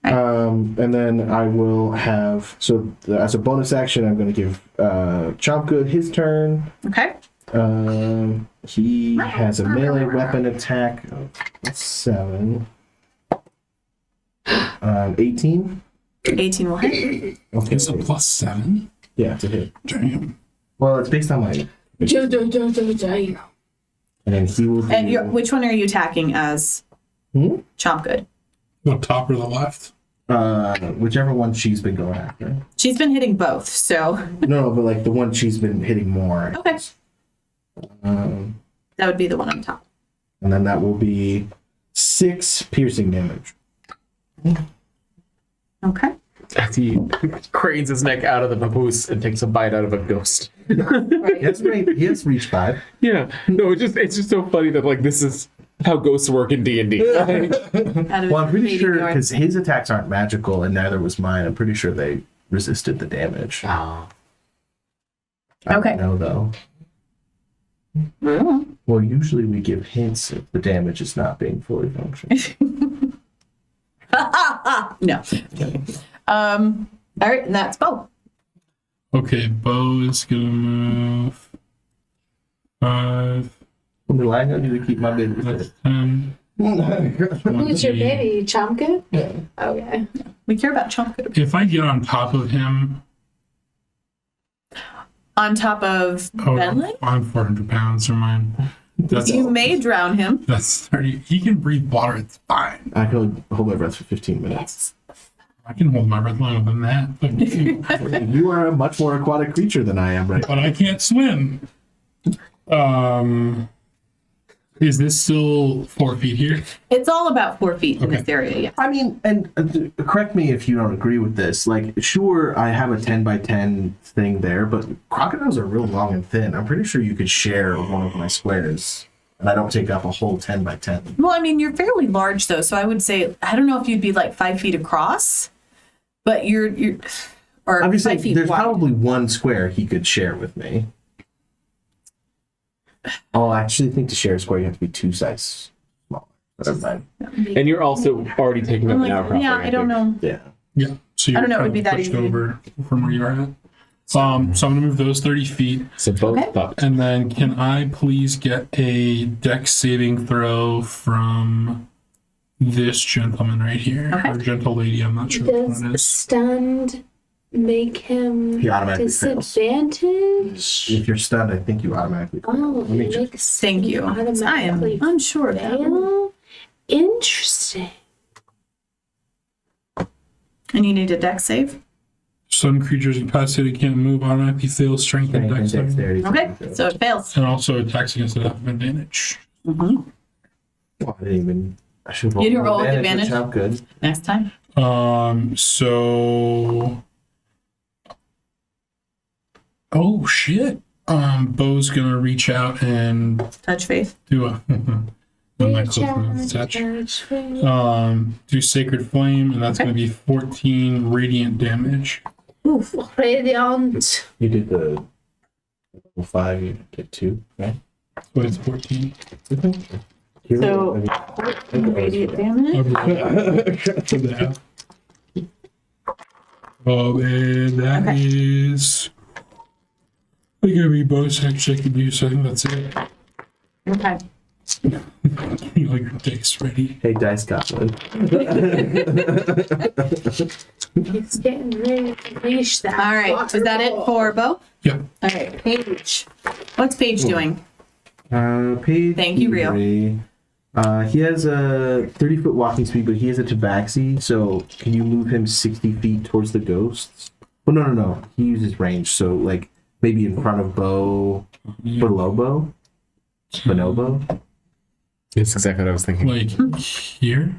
And then I will have, so as a bonus action, I'm going to give Chompgood his turn. Okay. He has a melee weapon attack of 7. 18. 18 will hit. Okay. It's a +7? Yeah, it's a hit. Damn. Well, it's based on my. And then he will. Do, And which one are you attacking as Chompgood? The top or the left? whichever one she's been going after. She's been hitting both, so No, but like the one she's been hitting more. okay. Um, That would be the one on top. and then that will be 6 piercing damage. Okay. As he cranes his neck out of the papoose and takes a bite out of a ghost. He has reach 5. Yeah. No, it's just so funny that like this is how ghosts work in D&D. Out of Well, I'm pretty maybe sure yours. because his attacks aren't magical and neither was mine. I'm pretty sure they resisted the damage. Oh. I don't Okay. know though. Mm. Well, usually we give hints if the damage is not being fully functional. No. All right, and that's Bo. Okay, Bo is gonna move 5, I'm relying on you to keep my business. that's 10. Who's your baby? Chomka? Yeah. Okay. We care about Chompgood. If I get on top of him, On top of Benlin? I'm 400 pounds or mine. That's You may drown him. that's 30. He can breathe water. It's fine. I can hold my breath for 15 minutes. I can hold my breath longer than that, You are a much more aquatic creature than I am, right? but I can't swim. Is this still 4 feet here? It's all about 4 feet in Okay. this area, yeah. I mean, and correct me if you don't agree with this. Like, sure, I have a 10 by 10 thing there, but crocodiles are real long and thin. I'm pretty sure you could share one of my squares, and I don't take up a whole 10 by 10. Well, I mean, you're fairly large though, so I would say I don't know if you'd be like 5 feet across, but you're or I'm just 5 saying, feet there's wide. probably one square he could share with me. Oh, I actually think to share a square, you have to be 2 sizes smaller. But never mind. And you're also already taking up I'm an like, hour crossing. yeah, I don't think. know. Yeah. Yeah. So you're I don't know, it kind would be of that pushed easy. over from where you are at. So I'm going to move those 30 feet. So both Okay. fucked. And then can I please get a dex saving throw from this gentleman right here? Okay. Or gentle lady, I'm not sure which Does one it is. stunned make him He automatically fails. disadvantage? If you're stunned, I think you automatically fail. Oh, Let me it check. makes Thank him you. I am automatically unsure of that one. fail. Interesting. And you need a dex save. Some creatures incapacitated can't move, automatically fail strength and Strength and dex. dexterity. Okay, so it fails. And also attacks against an advantage. Well, I didn't even. I should roll. You didn't roll with which advantage? sound good. Next time. So. Oh shit. Bo's gonna reach out and Touch faith. do a. I'm not close enough to touch. Do Sacred Flame, and that's Okay. gonna be 14 radiant damage. Oof. Radiant. You did the level 5, you did 2, right? So it's 14. So- Radiant damage. Oh man, that Okay. is. I think every bonus action I can do, so I think that's it. Okay. You like your dice ready? Hey, Dice Goblin. He's getting ready to reach that. All right. Was that it for Bo? Yep. All right. Paige. What's Paige doing? Paige. Thank you, Rio. He has a 30-foot walking speed, but he has a tabaxi, so can you move him 60 feet towards the ghosts? Well, no. He uses range, so like maybe in front of Bo, below Bo, Bonobo. That's exactly what I was thinking. Like here?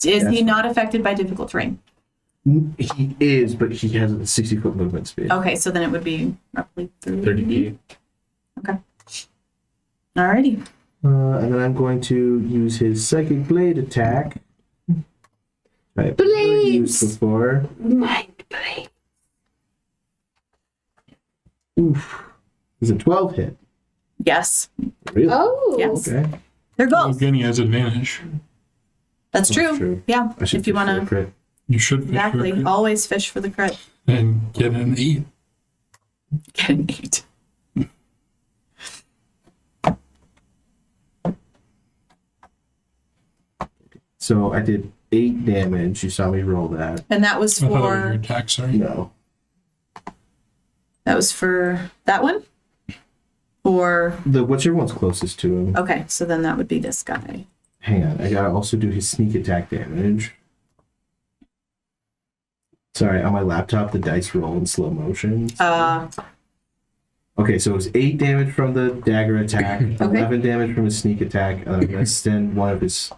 Is he Yes. not affected by difficult terrain? He is, but he has a 60-foot movement speed. Okay, so then it would be roughly 30 feet. Okay. Alrighty. And then I'm going to use his Psychic Blade attack. I've never used Blades! before. Mind blade. Oof. Is a 12 hit. Yes. Really? Oh. Yes. Okay. There goes. Again, he has advantage. That's true. true. Yeah. I should If you fish for want a to. crit. You should fish for a Exactly. crit Always fish for the crit. and get an 8. Get an 8. So I did 8 damage. You saw me roll that. And that was I thought that was your for attack, sorry. No. that one? Or Whichever one's closest to him. okay, so then that would be this guy. Hang on. I gotta also do his sneak attack damage. Sorry, on my laptop, the dice roll in slow motion. Okay, so it was 8 damage from the dagger attack, 11 damage from his sneak attack, and I'm going to send one of his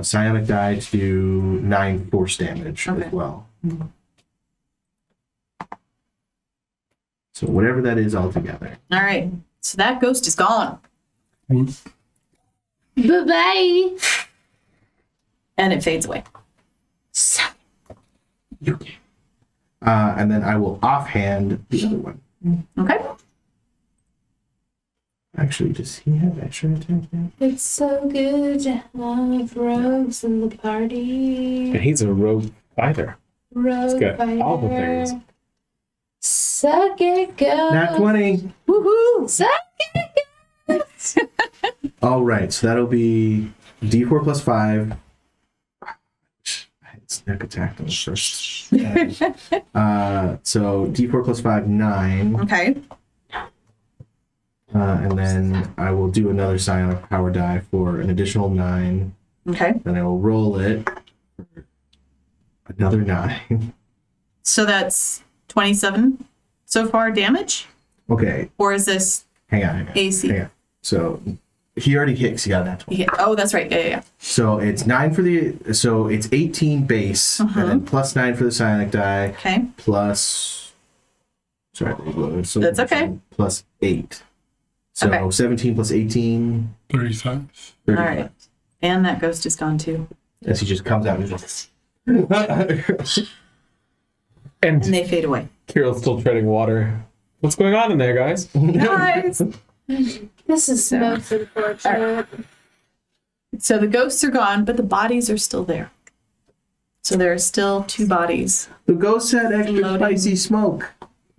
psionic die to do 9 force damage Okay. as well. So whatever that is altogether. All right. So that ghost is gone. Bye-bye. And it fades away. And then I will offhand the other one. Okay. Actually, does he have extra attack now? It's so good to have rogues in the party. And he's a rogue fighter. Rogue He's got fighter. all the things. Suck it, go. Nat 20! Woohoo! Suck it, go. All right, so that'll be D4 plus 5. Sneak attack on the first. So D4 plus 5, 9. Okay. And then I will do another psionic power die for an additional 9. Okay. Then I will roll it for another 9. So that's 27 so far damage? Okay, Or is this hang on. AC? Hang on. So he already hit 'cause he got that 20. Yeah. Oh, that's right. Yeah. So it's 9 for so it's 18 base, and then plus 9 for the psionic die, Okay. plus. Sorry, so That's okay. Plus 8. So Okay. 17 plus 18. 35. 35. All right. And that ghost is gone too. As he just comes out and just. And And they fade away. Kirill's still treading water. What's going on in there, guys? Guys! This is most unfortunate. So the ghosts are gone, but the bodies are still there. So there are still 2 bodies The ghost had extra Loading. spicy smoke.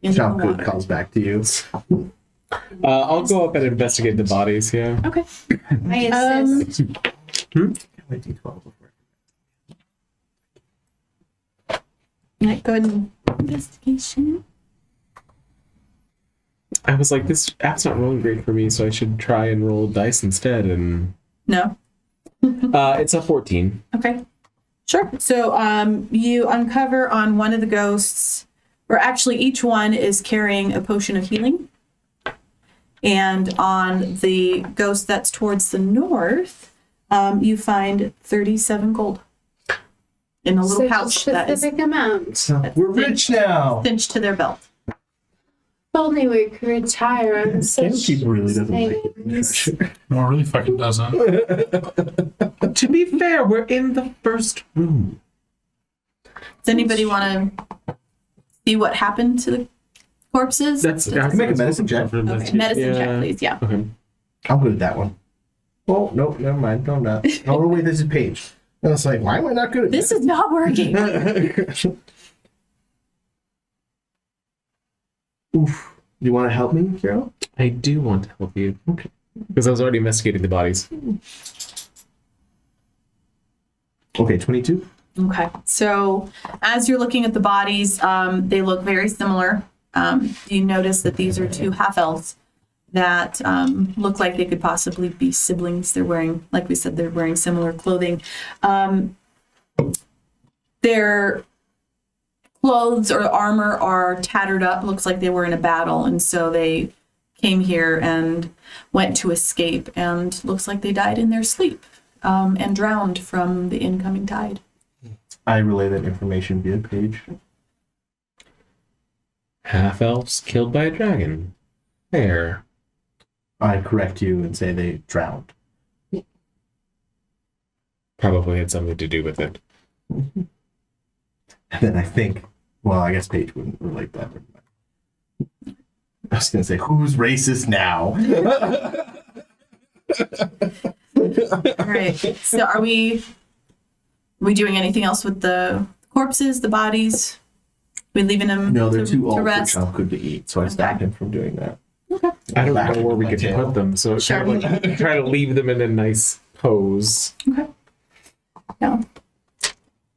in the Chocolate water. calls back to you. I'll go up and investigate the bodies, yeah. Okay. I insist. Wait, D12 before. Right, go ahead and investigation. I was like, this app's not rolling great for me, so I should try and roll dice instead. And No? it's a 14. Okay. Sure. So you uncover on one of the ghosts, or actually each one is carrying a potion of healing. And on the ghost that's towards the north, you find 37 gold in a little Such a pouch that is specific amount. We're rich now. cinched to their belt. If only we could retire on such Candlekeep really doesn't like things. it. No, it really fucking doesn't. To be fair, we're in the first room. Does anybody want to see what happened to the corpses? That's I can make a medicine check. Okay, medicine check, please. Yeah. Okay. I'm good at that one. Oh, no, never mind. No, I'm not. Oh, wait, this is Paige. I was like, why am I not good at This is not working. Oof. You want to help me, Carol? I do want to help you. Okay. Because I was already investigating the bodies. Okay, 22. Okay. So as you're looking at the bodies, they look very similar. You notice that these are 2 half-elves that look like they could possibly be siblings. They're wearing, like we said, they're wearing similar clothing. Their clothes or armor are tattered up. Looks like they were in a battle, and so they came here and went to escape, and looks like they died in their sleep and drowned from the incoming tide. I relay that information via Paige. Half elves killed by a dragon. Fair. I correct you and say they drowned. Probably had something to do with it. And then I think, well, I guess Paige wouldn't relate that. I was going to say, who's racist now? All right. So are we doing anything else with the corpses, the bodies? We leaving them No, they're to, too to old for rest? Chunku to eat, so I stopped him from doing that. I don't Back know where we my could tail. put them, so Sure. kind of like try to leave them in a nice pose. Okay. Yeah.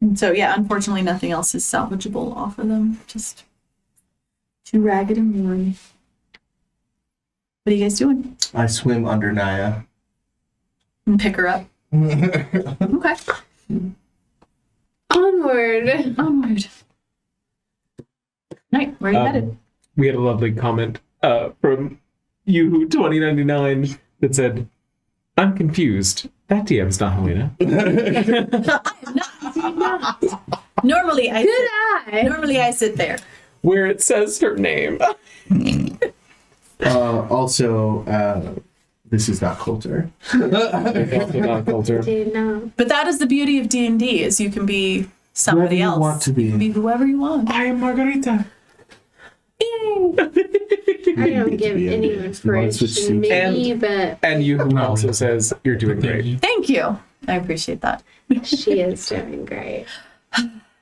And so yeah, unfortunately nothing else is salvageable off of them. Just too ragged and worn. What are you guys doing? I swim under Naya. And pick her up. Okay. Onward. Onward. Right, where are you headed? We had a lovely comment from Yuhu2099 that said, "I'm confused. That DM's not Helena." Normally I Good eye. normally I sit there. Where it says her name. Also, this is not Coulter. It's also not a culture. Did not. But that is the beauty of D&D is you can be somebody Whoever you else. want to be. You can be whoever you want. I am Margarita. I don't give be any You wanna switch inspiration, seats? maybe, but And Yuhu also says, "You're doing great." Thank you. I appreciate that. she is doing great.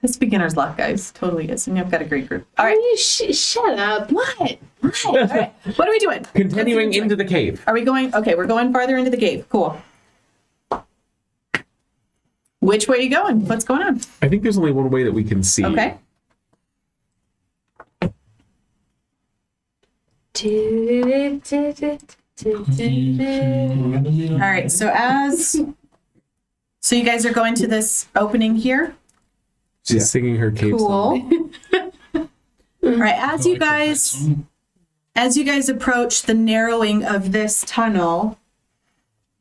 It's beginner's luck, guys. Totally is. And you've got a great group. All right. You shut up. What? What? All right. What are we doing? Continuing into the cave. Are we going? Okay, we're going farther into the cave. Cool. Which way are you going? What's going on? I think there's only one way that we can see. Okay. All right, so you guys are going to this opening here. She's singing her cave song. Cool. All right, as you guys approach the narrowing of this tunnel,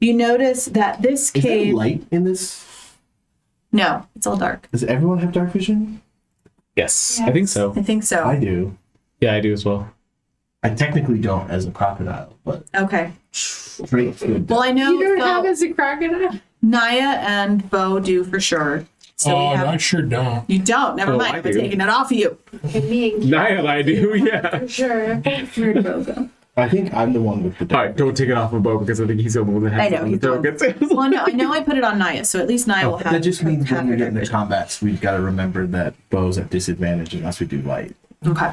you notice that this Is there cave. light in this? No, it's all dark. Does everyone have dark vision? Yes, I think so. I think so. I do. Yeah, I do as well. I technically don't as a crocodile, but Okay. Drake's good. Well, I know You don't have so as a crocodile? Naya and Bo do for sure. So we have. I sure don't. You don't. Never Oh, mind. I I'm do. taking it off of you. And me and Naya and I do, yeah. for sure. Where'd Bo go? I think I'm the one with the All dark. right, don't take it off of Bo because I think he's the only one that has I know, it on he's the the one. tokens. Well, no, I know I put it on Naya, so at least Naya will have. That just means have when we her get into dark combats, we've got to remember that Bo's at disadvantage unless we do light. vision. Okay.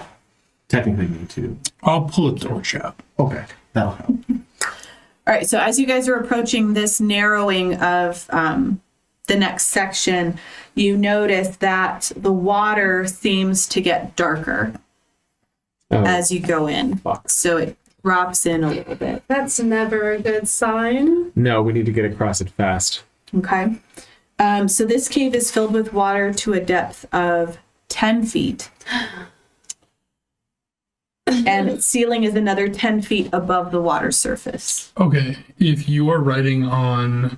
Technically, me too. I'll pull a torch out. Okay, that'll help. All right. So as you guys are approaching this narrowing of the next section, you notice that the water seems to get darker Oh, as you go in. fuck. So it drops in a little bit. That's never a good sign. No, we need to get across it fast. Okay. So this cave is filled with water to a depth of 10 feet. And its ceiling is another 10 feet above the water surface. Okay, if you are writing on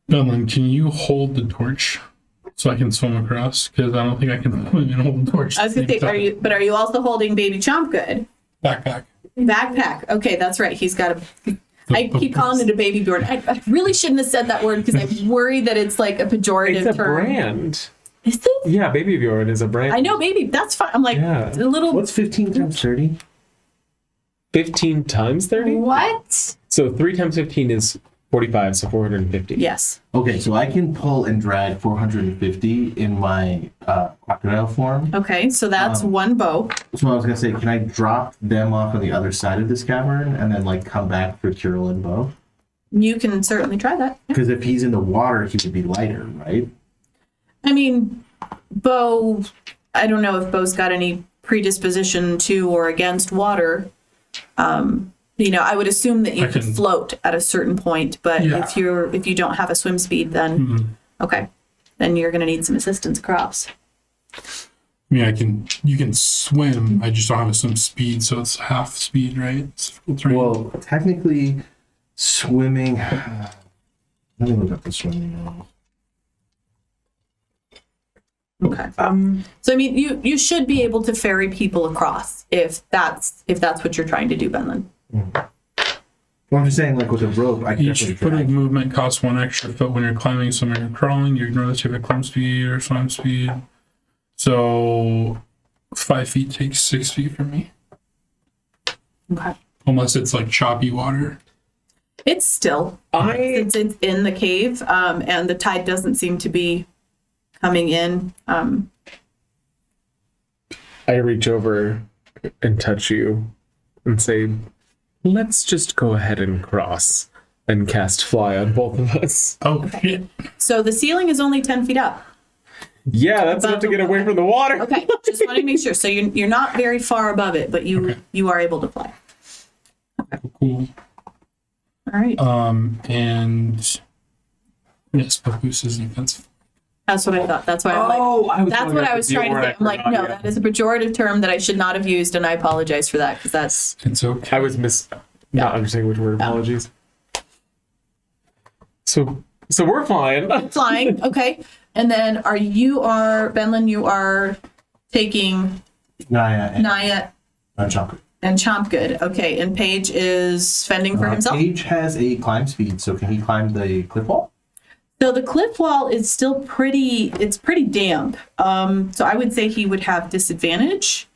Dunlin, can you hold the torch so I can swim across? Because I don't think I can swim and hold the torch. I was gonna say, are you also holding Baby Chompgood? Backpack. Backpack. Okay, that's right. He's got a. I keep calling it a baby board. I really shouldn't have said that word because I'm worried that it's like a pejorative It's a term. brand. Is it? Yeah, Baby Bjorn is a brand. I know, baby. That's fine. I'm like Yeah. a little. What's 15 times 30? 15 times 30? What? So 3 times 15 is 45, so 450. Yes. Okay, so I can pull and drag 450 in my crocodile form. Okay, so that's one bow. So I was gonna say, can I drop them off on the other side of this cavern and then like come back for Kirill and Bo? You can certainly try that. Yeah. Because if he's in the water, he would be lighter, right? I mean, Bo. I don't know if Bo's got any predisposition to or against water. I would assume that you I could can- float at a certain point, but Yeah. if you don't have a swim speed, then okay, then you're gonna need some assistance across. I mean, you can swim. I just don't have a swim speed, so it's half speed, right? It's full terrain. Well, technically, swimming. Let me look up the swimming rules. Okay. So I mean, you should be able to ferry people across if that's what you're trying to do, Benlin. Well, I'm just saying, like with a rope, I can Each definitely foot of drag. movement costs 1 extra foot when you're climbing. So when you're crawling, you ignore the typical climb speed or swim speed. So 5 feet takes 6 feet from me, Okay. unless it's like choppy water. It's still since it's in the cave, and the tide doesn't seem to be coming in. I reach over and touch you and say, let's just go ahead and cross and cast fly on both of us. Oh shit! So the ceiling is only 10 feet up. Yeah, that's enough to get away from the water. Okay, just want to make sure. So you're not very far above it, but you are able to fly. Cool. All right. And yes, but boost his defense. That's what I thought. That's why I'm like. That's what I was trying to say. I'm like, no, that is a pejorative term that I should not have used, and I apologize for that because that's. It's okay. I was not understanding which word. Apologies. So we're flying. Flying, okay. And then Benlin, you are taking Naya and Naya Chocolate. and Chompgood. Okay, and Paige is fending for himself. Paige has a climb speed, so can he climb the cliff wall? So the cliff wall is still pretty damp. So I would say he would have disadvantage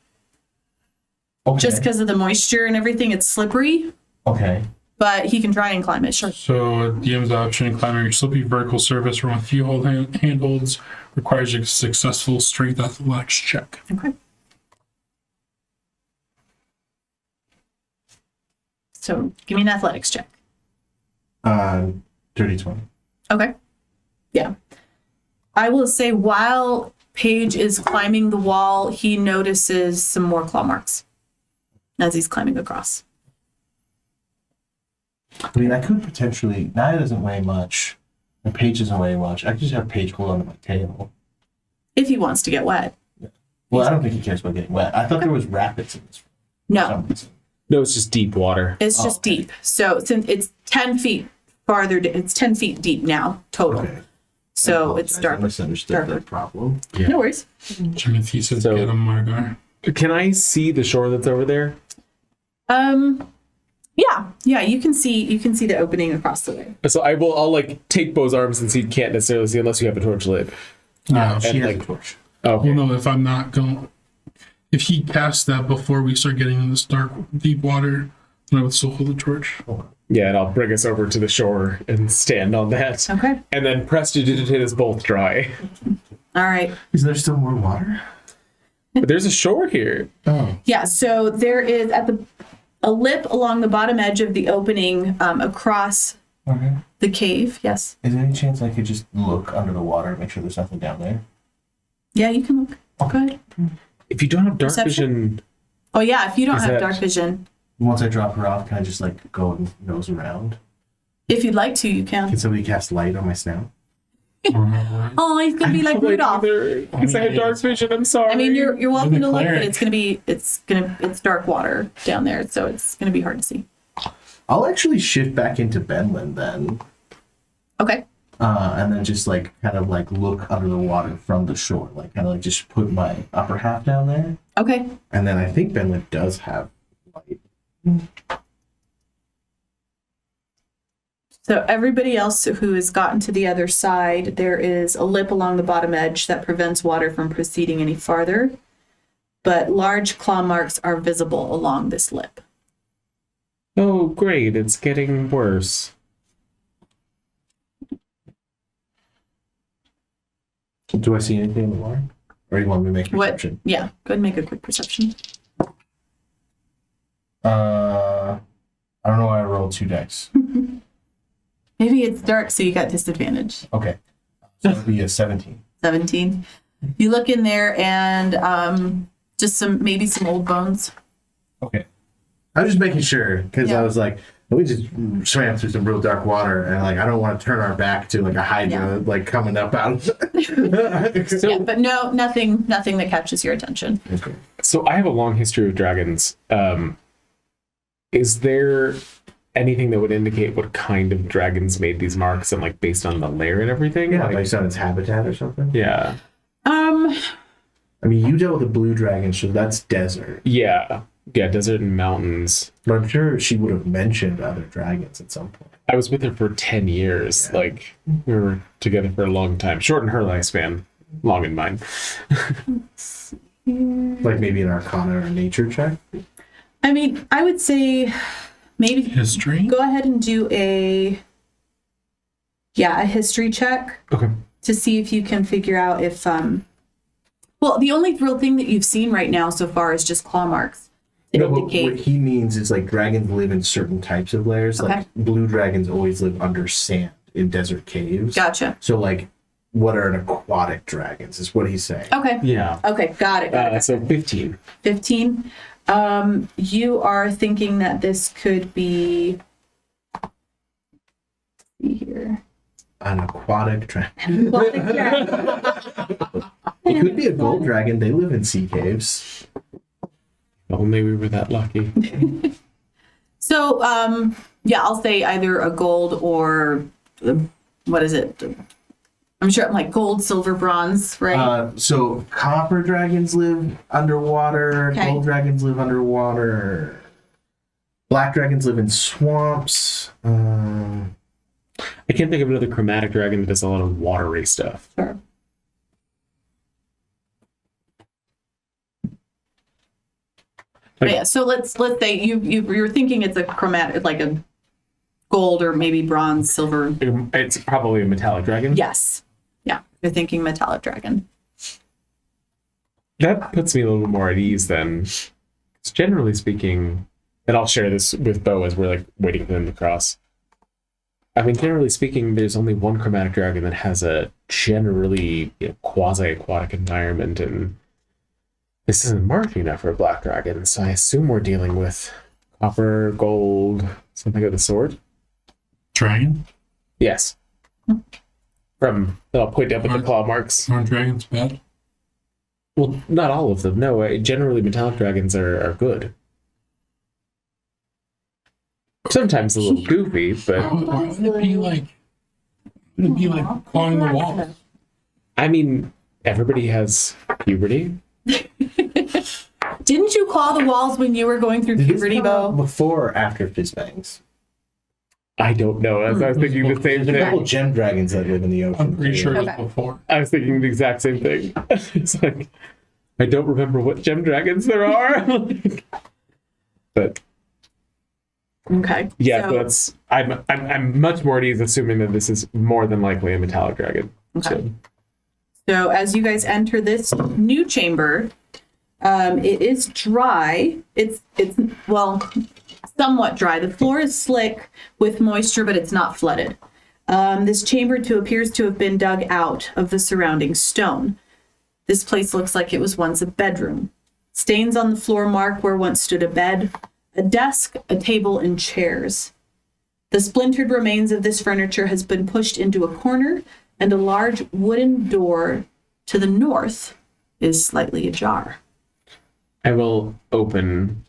Okay. just because of the moisture and everything. It's slippery, Okay. but he can try and climb it, sure. So DM's option: climbing a slippery vertical surface from a few handholds requires a successful strength athletics check. Okay. So give me an athletics check. Dirty 20. Okay. Yeah. I will say while Paige is climbing the wall, he notices some more claw marks as he's climbing across. I mean, I could potentially. Naya doesn't weigh much. My Paige doesn't weigh much. I could just have Paige hold onto my tail. If he wants to get wet. Well, I don't think he cares about getting wet. I thought there was rapids in this. For No, some reason. No, it's just deep water. it's just okay. deep. So since it's 10 feet farther, it's 10 feet deep now total. Okay. So it's I dark. misunderstood darker. the problem. Yeah. No worries. Timothy says, So- get him, Margar. Can I see the shore that's over there? Yeah, you can see the opening across the way. So I'll like take Bo's arms since he can't necessarily see unless you have a torch lit. Yeah. She has like- a torch. Okay. Well, no, if I'm not going, if he casts that before we start getting in this dark, deep water, then I would still hold the torch. Yeah, and I'll bring us over to the shore and stand on that. Okay. And then prestidigitate us both dry. All right. Is there still more water? But there's a shore here. Oh. Yeah, so there is a lip along the bottom edge of the opening across Okay. the cave. Yes. Is there any chance I could just look under the water and make sure there's nothing down there? Yeah, you can look. Go ahead. If you don't have dark Perception? vision, Oh yeah, if you don't Is have that- dark vision, Once I drop her off, can I just like go and nose around? if you'd like to, you can. Can somebody cast light on my snout? Oh, he's gonna be like Rudolph. Because I have dark vision, I'm sorry. I mean, you're welcome the to look, but cleric. it's dark water down there, so it's gonna be hard to see. I'll actually shift back into Benlin then, Okay. and then just like kind of like look under the water from the shore, like kind of like just put my upper half down there, Okay. and then I think Benlin does have light. So everybody else who has gotten to the other side, there is a lip along the bottom edge that prevents water from proceeding any farther, but large claw marks are visible along this lip. Oh, great. It's getting worse. Do I see anything in the water, or you want me to make What? perception? Yeah. Go ahead and make a quick perception. I don't know why I rolled 2 dice. Maybe it's dark, so you got disadvantage. Okay, so it'll be a 17. 17. You look in there and just maybe some old bones. Okay. I was just making sure because Yeah. I was like, we just swam through some real dark water, and like I don't want to turn our back to like a hydra like coming up out. So, Yeah, but no, nothing that catches your attention. Okay. so I have a long history of dragons. Is there anything that would indicate what kind of dragons made these marks and like based on the layer and everything? Yeah, Like, based on its habitat or something. yeah. I mean, you dealt with a blue dragon, so that's desert. Yeah. Yeah, desert and mountains. But I'm sure she would have mentioned other dragons at some point. I was with her for 10 years. Yeah. Like, we were together for a long time. Short in her lifespan, long in mine. Like maybe an arcana or a nature check. I mean, I would say maybe History? go ahead and do a history check Okay. to see if you can figure out if well, the only real thing that you've seen right now so far is just claw marks that No, but what indicate. he means is like dragons live in certain types of layers. Okay. Like blue dragons always live under sand in desert caves. Gotcha. So like, what are an aquatic dragons? Is what he's saying. Okay. Yeah. Okay. Got it. So 15. 15. You are thinking that this could be. See here. An aquatic dragon. Aquatic dragon. It could be a gold dragon. They live in sea caves. Only we were that lucky. So, I'll say either a gold or what is it? I'm sure I'm like gold, silver, bronze, right? So copper dragons live underwater. Okay. Gold dragons live underwater. Black dragons live in swamps. I can't think of another chromatic dragon that does a lot of watery stuff. Sure. But yeah, so let's say you're thinking it's a chromatic, like a gold or maybe bronze, silver. It's probably a metallic dragon. Yes, yeah, you're thinking metallic dragon. That puts me a little more at ease then. 'Cause generally speaking, and I'll share this with Bo as we're like waiting for them to cross. I mean, generally speaking, there's only one chromatic dragon that has a generally quasi-aquatic environment, and this isn't marked enough for a black dragon, so I assume we're dealing with copper, gold, something of the sort. Dragon? Yes. I'll point up at the claw marks. Aren't dragons bad? Well, not all of them. No, generally metallic dragons are good. Sometimes a little goofy, but Why would it be like? Would it be like clawing the walls? I mean, everybody has puberty. Didn't you claw the walls when you were going through Did this puberty, come out Bo? before or after Fizzbangs? I don't know. I was thinking the same There's a couple thing. gem dragons that live in the ocean. I'm pretty too. sure it was Okay. before. I was thinking the exact same thing. It's like, I don't remember what gem dragons there are. But Okay. yeah, so that's I'm much more at ease assuming that this is more than likely a metallic dragon. Okay. So as you guys enter this new chamber, it is dry. It's well, somewhat dry. The floor is slick with moisture, but it's not flooded. This chamber too appears to have been dug out of the surrounding stone. This place looks like it was once a bedroom. Stains on the floor mark where once stood a bed, a desk, a table, and chairs. The splintered remains of this furniture has been pushed into a corner, and a large wooden door to the north is slightly ajar. I will open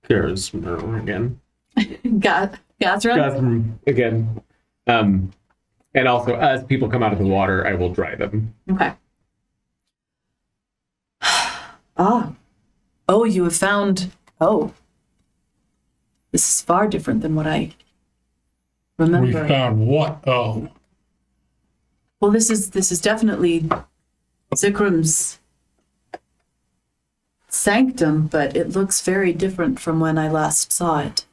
Kara's room again. Gazra? Kara's room again. And also, as people come out of the water, I will dry them. Okay. Ah. Oh, you have found... Oh. This is far different than what I We remember. found what? Oh. Well, this is definitely Zikram's sanctum, but it looks very different from when I last saw it.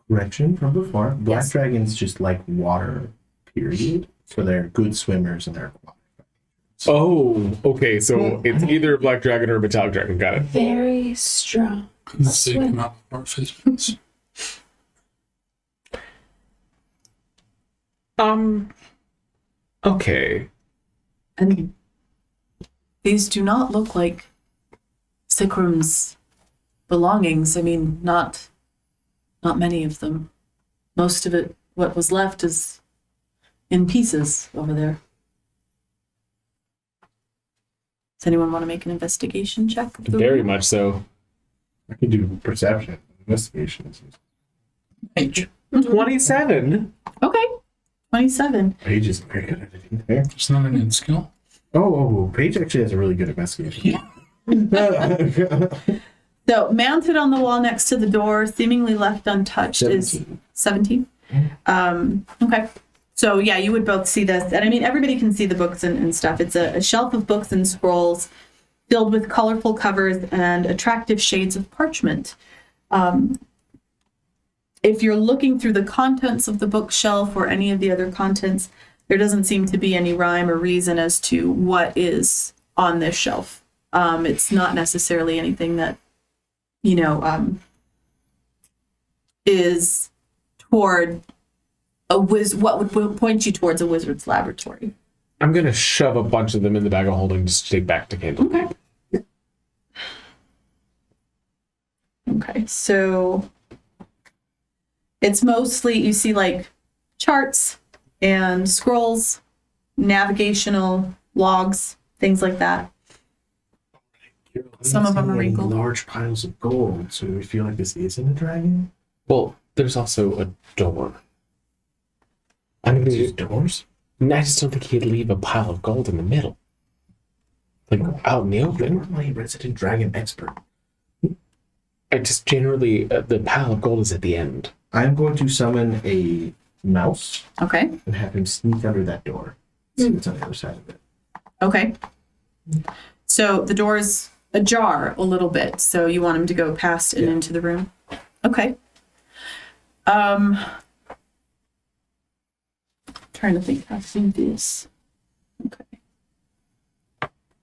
Correction from before. Black Yes. dragons just like water, period. So they're good swimmers and they're aquatic. Oh, okay. So it's either a black dragon or a metallic dragon. Got it. Very strong. They come out before Fizzbangs. Okay. And these do not look like Zikram's belongings. I mean, not many of them. Most of it, what was left, is in pieces over there. Does anyone want to make an investigation check? of the Very room? much so. I can do perception, investigation. H. 27. Okay. 27. Paige is very good at it. There. It's not an in skill. Oh, Paige actually has a really good investigation. Yeah. So, mounted on the wall next to the door, seemingly left untouched, is 17. Okay. So, yeah, you would both see this. And I mean, everybody can see the books and stuff. It's a shelf of books and scrolls filled with colorful covers and attractive shades of parchment. If you're looking through the contents of the bookshelf or any of the other contents, there doesn't seem to be any rhyme or reason as to what is on this shelf. It's not necessarily anything that, is toward what would point you towards a wizard's laboratory. I'm going to shove a bunch of them in the bag of holding just to take back to Candlekeep. Okay, so it's mostly, you see like charts and scrolls, navigational logs, things like that. Some of them are wrinkled. Large piles of gold. So we feel like this isn't a dragon. Well, there's also a door. I'm going to These doors. I just don't think he'd leave a pile of gold in the middle. Like out in the You're open. my resident dragon expert. I just generally, the pile of gold is at the end. I'm going to summon a mouse Okay, and have him sneak under that door. See what's on the other side of it. okay. So the door's ajar a little bit, so you want him to go past and Yeah. into the room. Okay. Trying to think how to do this. Okay.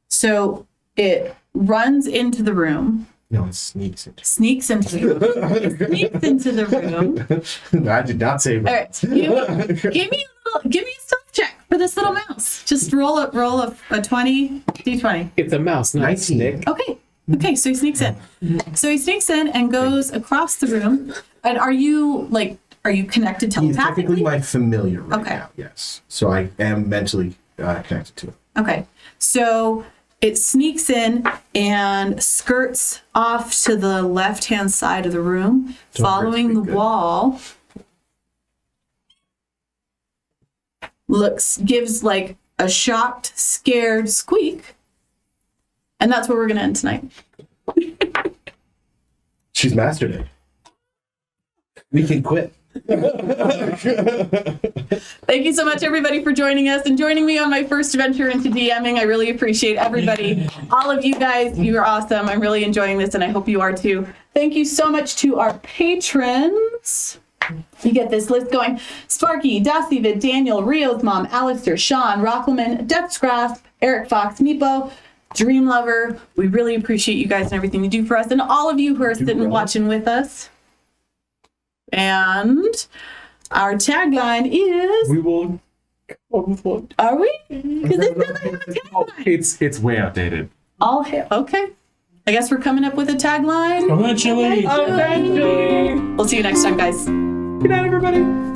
So it runs into the room, No, it sneaks into. sneaks into the room, it sneaks into the room. I did not say. All right, give me a stealth check for this little mouse. Just roll a 20 d20. It's a mouse, not a 19. snake. Okay, so he sneaks in. So he sneaks in and goes across the room. And are you like Are you connected He's technically telepathically? my familiar right Okay. now, yes. So I am mentally connected to him. Okay. So it sneaks in and skirts off to the left-hand side of the room, following the good. wall. Gives like a shocked, scared squeak. And that's where we're going to end tonight. She's mastered it. We can quit. Thank you so much, everybody, for joining us and joining me on my first venture into DMing. I really appreciate everybody. All of you guys, you are awesome. I'm really enjoying this, and I hope you are too. Thank you so much to our patrons. You get this list going. Sparky, Dacivid, Daniel, Rio's mom, Alistair, Sean, Rockleman, Death's Grasp, Eric Fox, Meepo, Dream Lover. We really appreciate you guys and everything you do for us, and all of you who are sitting watching with us. And our tagline is... We will come with one. Are we? Because it doesn't have a tagline. It's way outdated. Okay. I guess we're coming up with a tagline. Eventually. Eventually. We'll see you next time, guys. Good night, everybody.